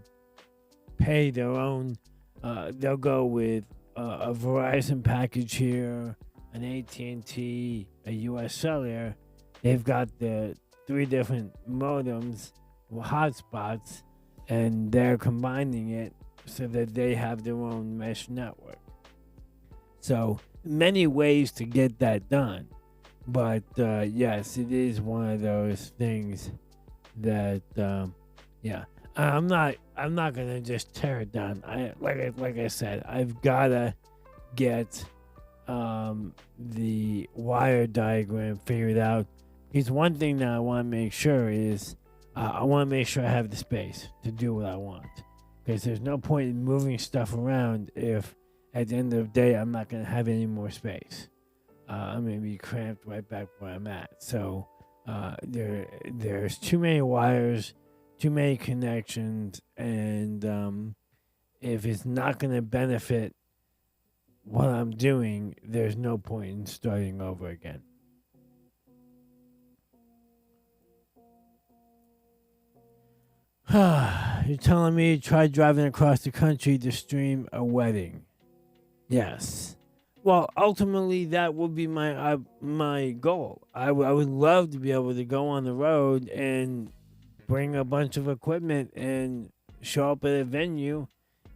A: pay their own. They'll go with a Verizon package here, an AT&T, a US Cellular. They've got the 3 different modems, hotspots, and they're combining it so that they have their own mesh network. So many ways to get that done, but yes, it is one of those things that I'm not gonna just tear it down. Like I said, I've gotta get the wire diagram figured out. Because one thing that I want to make sure is I want to make sure I have the space to do what I want. Because there's no point in moving stuff around if at the end of the day I'm not going to have any more space. I'm going to be cramped right back where I'm at. So there's too many wires, too many connections, and if it's not going to benefit what I'm doing, there's no point in starting over again. You're telling me to try driving across the country to stream a wedding? Yes. Well, ultimately, that would be my goal. I would love to be able to go on the road and bring a bunch of equipment and show up at a venue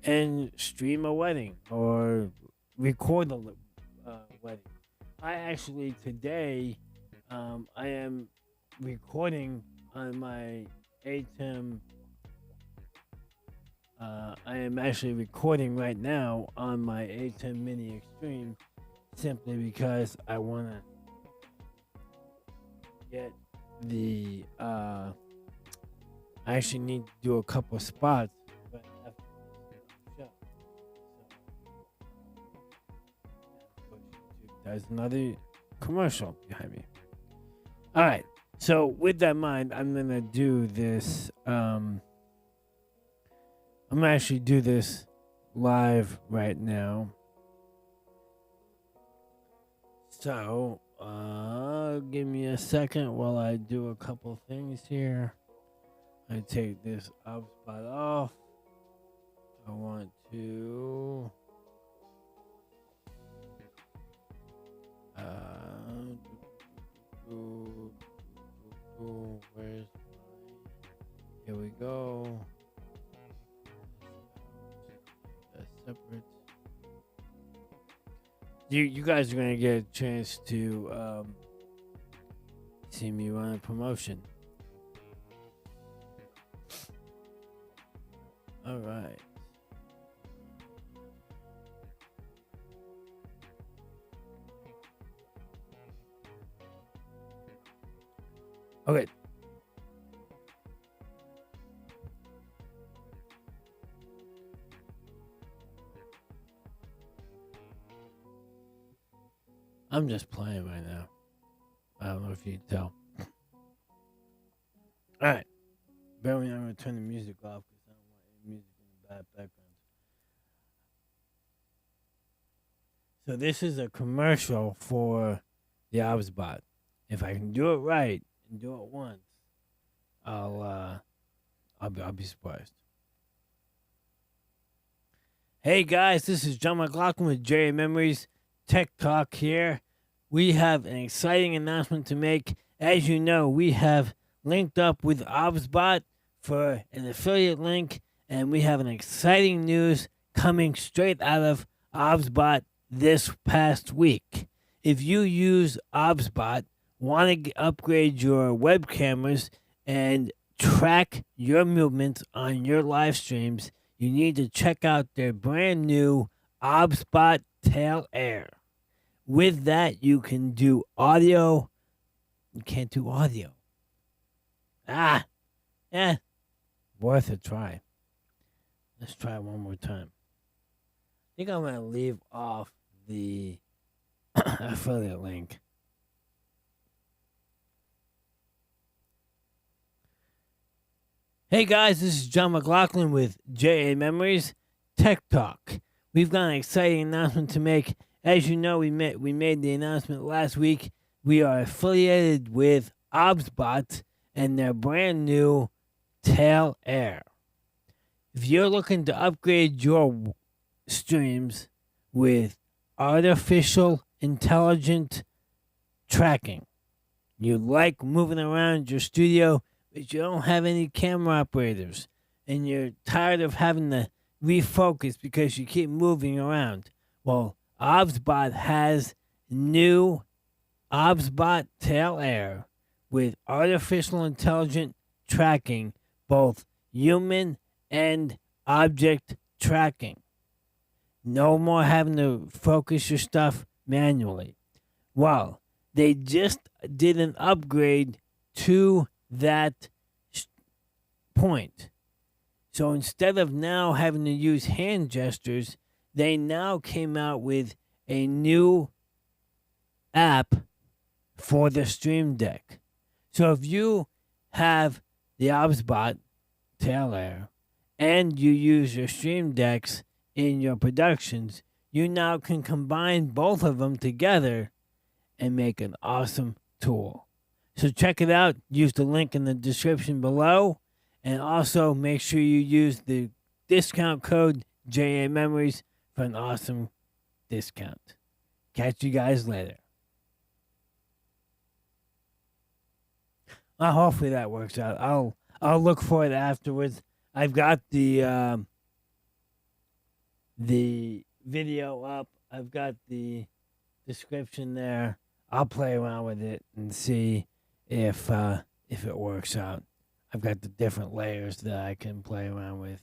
A: and stream a wedding or record a wedding. I actually today, I am recording on my ATEM. I am actually recording right now on my ATEM Mini Extreme simply because I want to get the. I actually need to do a couple of spots right after this show. So, there's another commercial behind me. All right. So with that in mind, I'm gonna do this. I'm gonna actually do this live right now. So give me a second while I do a couple things here. I take this Obsbot off. I want to where's my, here we go. That's separate. You guys are gonna get a chance to see me run a promotion. All right. Okay. I'm just playing right now. I don't know if you can tell. All right. Bear with me, I'm going to turn the music off because I don't want any music in the background. So this is a commercial for the Obsbot. If I can do it right and do it once, I'll be surprised. Hey guys, this is John McLauchlan with J Memories Tech Talk here. We have an exciting announcement to make. As you know, we have linked up with Obsbot for an affiliate link, and we have an exciting news coming straight out of Obsbot this past week. If you use Obsbot, want to upgrade your web cameras and track your movements on your live streams, you need to check out their brand new Obsbot Tail Air. With that, you can do audio. You can't do audio. Worth a try. Let's try it one more time. I think I'm going to leave off the affiliate link. Hey guys, this is John McLauchlan with JA Memories Tech Talk. We've got an exciting announcement to make. As you know, we made the announcement last week. We are affiliated with Obsbot and their brand new Tail Air. If you're looking to upgrade your streams with artificial intelligent tracking, you like moving around your studio, but you don't have any camera operators, and you're tired of having to refocus because you keep moving around, well, Obsbot has new Obsbot Tail Air with artificial intelligent tracking, both human and object tracking. No more having to focus your stuff manually. Well, they just did an upgrade to that point. So instead of now having to use hand gestures, they now came out with a new app for the Stream Deck. So if you have the Obsbot Tail Air and you use your Stream Decks in your productions, you now can combine both of them together and make an awesome tool. So check it out. Use the link in the description below. And also make sure you use the discount code JA Memories for an awesome discount. Catch you guys later. Well, hopefully that works out. I'll look for it afterwards. I've got the video up. I've got the description there. I'll play around with it and see if it works out. I've got the different layers that I can play around with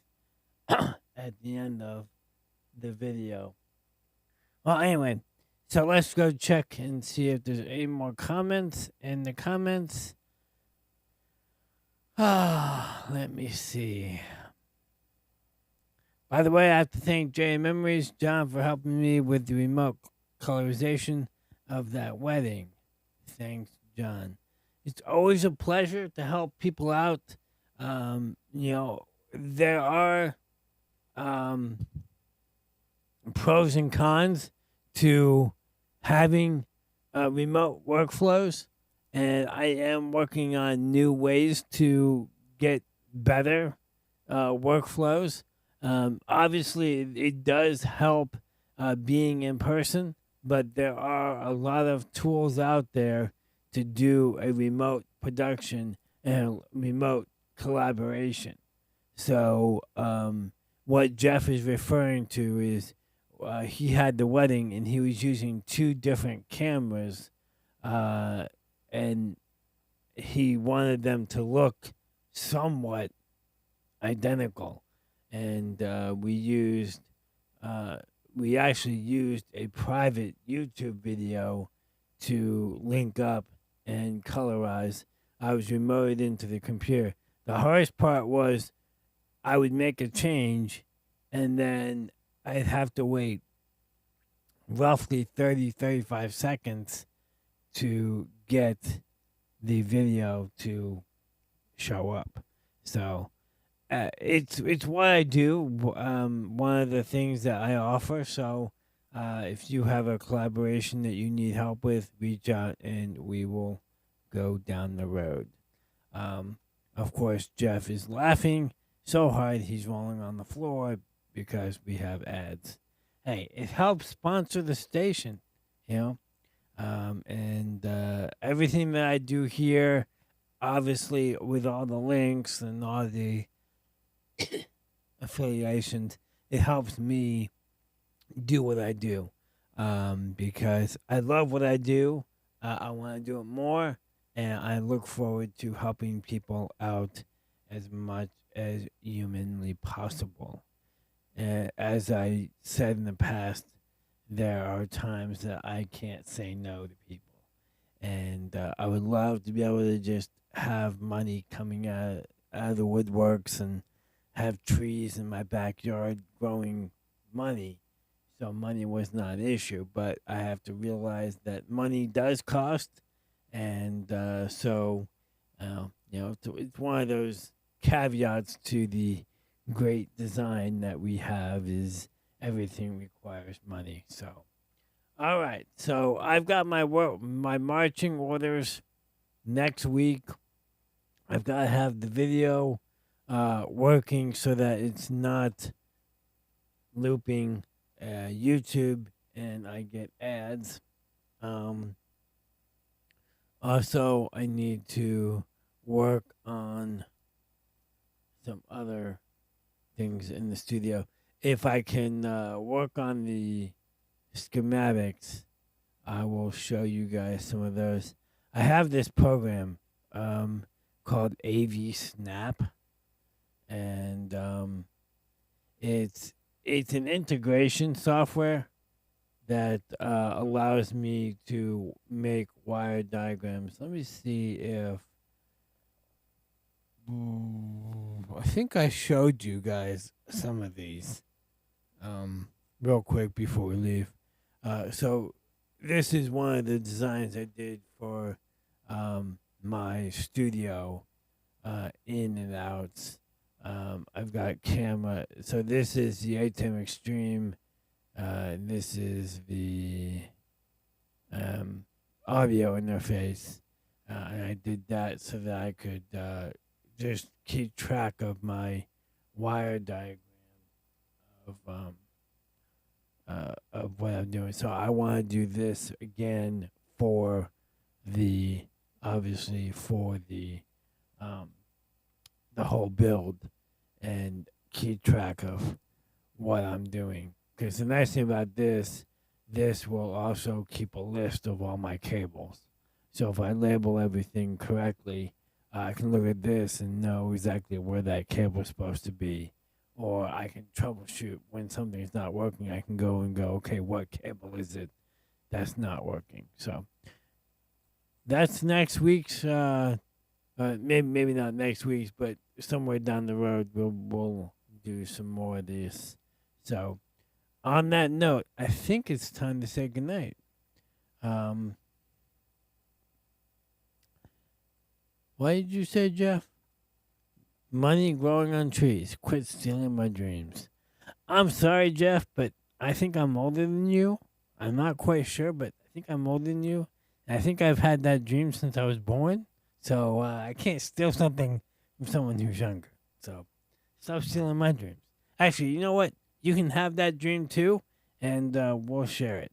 A: at the end of the video. Well, anyway, so let's go check and see if there's any more comments in the comments. Let me see. By the way, I have to thank J Memories, John, for helping me with the remote colorization of that wedding. Thanks, John. It's always a pleasure to help people out. There are pros and cons to having remote workflows, and I am working on new ways to get better workflows. Obviously, it does help being in person, but there are a lot of tools out there to do a remote production and a remote collaboration. So, what Jeff is referring to is he had the wedding and he was using two different cameras, and he wanted them to look somewhat identical. And we actually used a private YouTube video to link up and colorize. I was remoted into the computer. The hardest part was I would make a change and then I'd have to wait roughly 35 seconds to get the video to show up. So it's what I do. One of the things that I offer. So if you have a collaboration that you need help with, reach out and we will go down the road. Of course, Jeff is laughing so hard he's rolling on the floor because we have ads. Hey, it helps sponsor the station, you know. And everything that I do here, obviously with all the links and all the affiliations, it helps me do what I do, because I love what I do. I want to do it more, and I look forward to helping people out as much as humanly possible. As I said in the past, there are times that I can't say no to people, and I would love to be able to just have money coming out of the woodworks and have trees in my backyard growing money. So money was not an issue, but I have to realize that money does cost, and it's one of those caveats to the great design that we have is everything requires money. So, all right. So I've got my marching orders next week. I've got to have the video working so that it's not looping YouTube and I get ads. Also, I need to work on some other things in the studio. If I can work on the schematics, I will show you guys some of those. I have this program called AV Snap, and it's an integration software that allows me to make wire diagrams. Let me see if I think I showed you guys some of these real quick before we leave. So this is one of the designs I did for my studio, in and outs. I've got camera. So this is the ATEM Extreme. This is the audio interface. And I did that so that I could just keep track of my wire diagram of what I'm doing. So I want to do this again for the the whole build and keep track of what I'm doing. Because the nice thing about this will also keep a list of all my cables. So if I label everything correctly, I can look at this and know exactly where that cable is supposed to be. Or I can troubleshoot when something's not working. I can go and go, okay, what cable is it that's not working? So that's next week's. Maybe not next week's, but somewhere down the road we'll do some more of this. So on that note, I think it's time to say goodnight. What did you say, Jeff? Money growing on trees. Quit stealing my dreams. I'm sorry, Jeff, but I think I'm older than you. I'm not quite sure, but I think I'm older than you. I think I've had that dream since I was born. So I can't steal something from someone who's younger. So stop stealing my dreams. Actually, you know what? You can have that dream too, and we'll share it.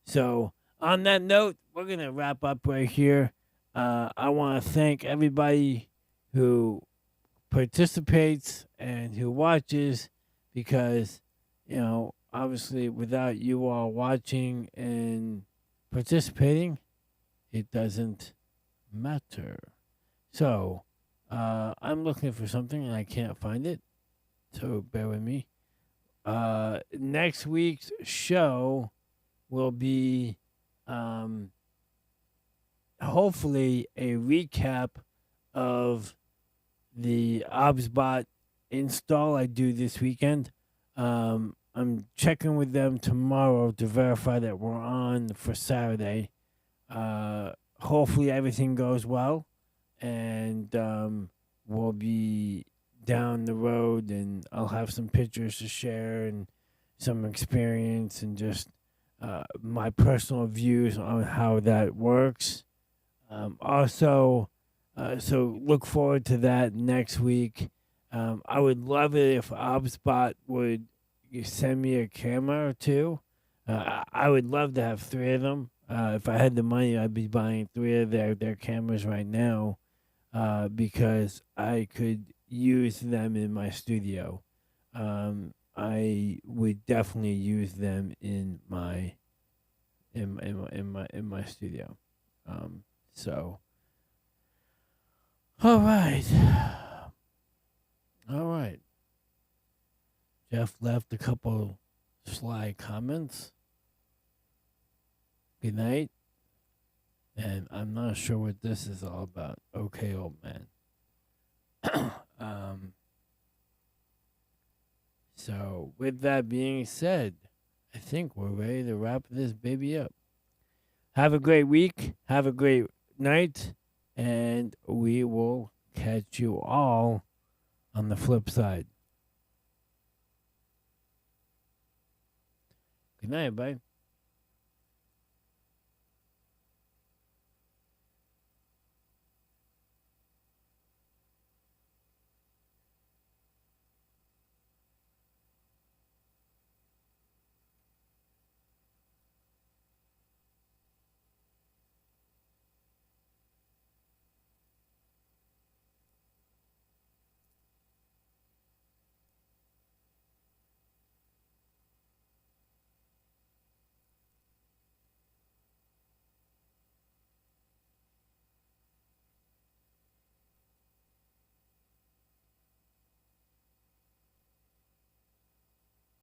A: So on that note, we're gonna wrap up right here. I want to thank everybody who participates and who watches, because obviously without you all watching and participating, it doesn't matter. So I'm looking for something and I can't find it, so bear with me. Next week's show will be hopefully a recap of the Obsbot install I do this weekend. I'm checking with them tomorrow to verify that we're on for Saturday. Hopefully everything goes well, and we'll be down the road, and I'll have some pictures to share and some experience and just my personal views on how that works. Also, so look forward to that next week. I would love it if Obsbot would send me a camera or two. I would love to have 3 of them. If I had the money, I'd be buying 3 of their cameras right now, because I could use them in my studio. I would definitely use them in my studio. So, all right. All right. Jeff left a couple sly comments. Good night. And I'm not sure what this is all about. Okay, old man. So, with that being said, I think we're ready to wrap this baby up. Have a great week. Have a great night. And we will catch you all on the flip side. Good night, bye.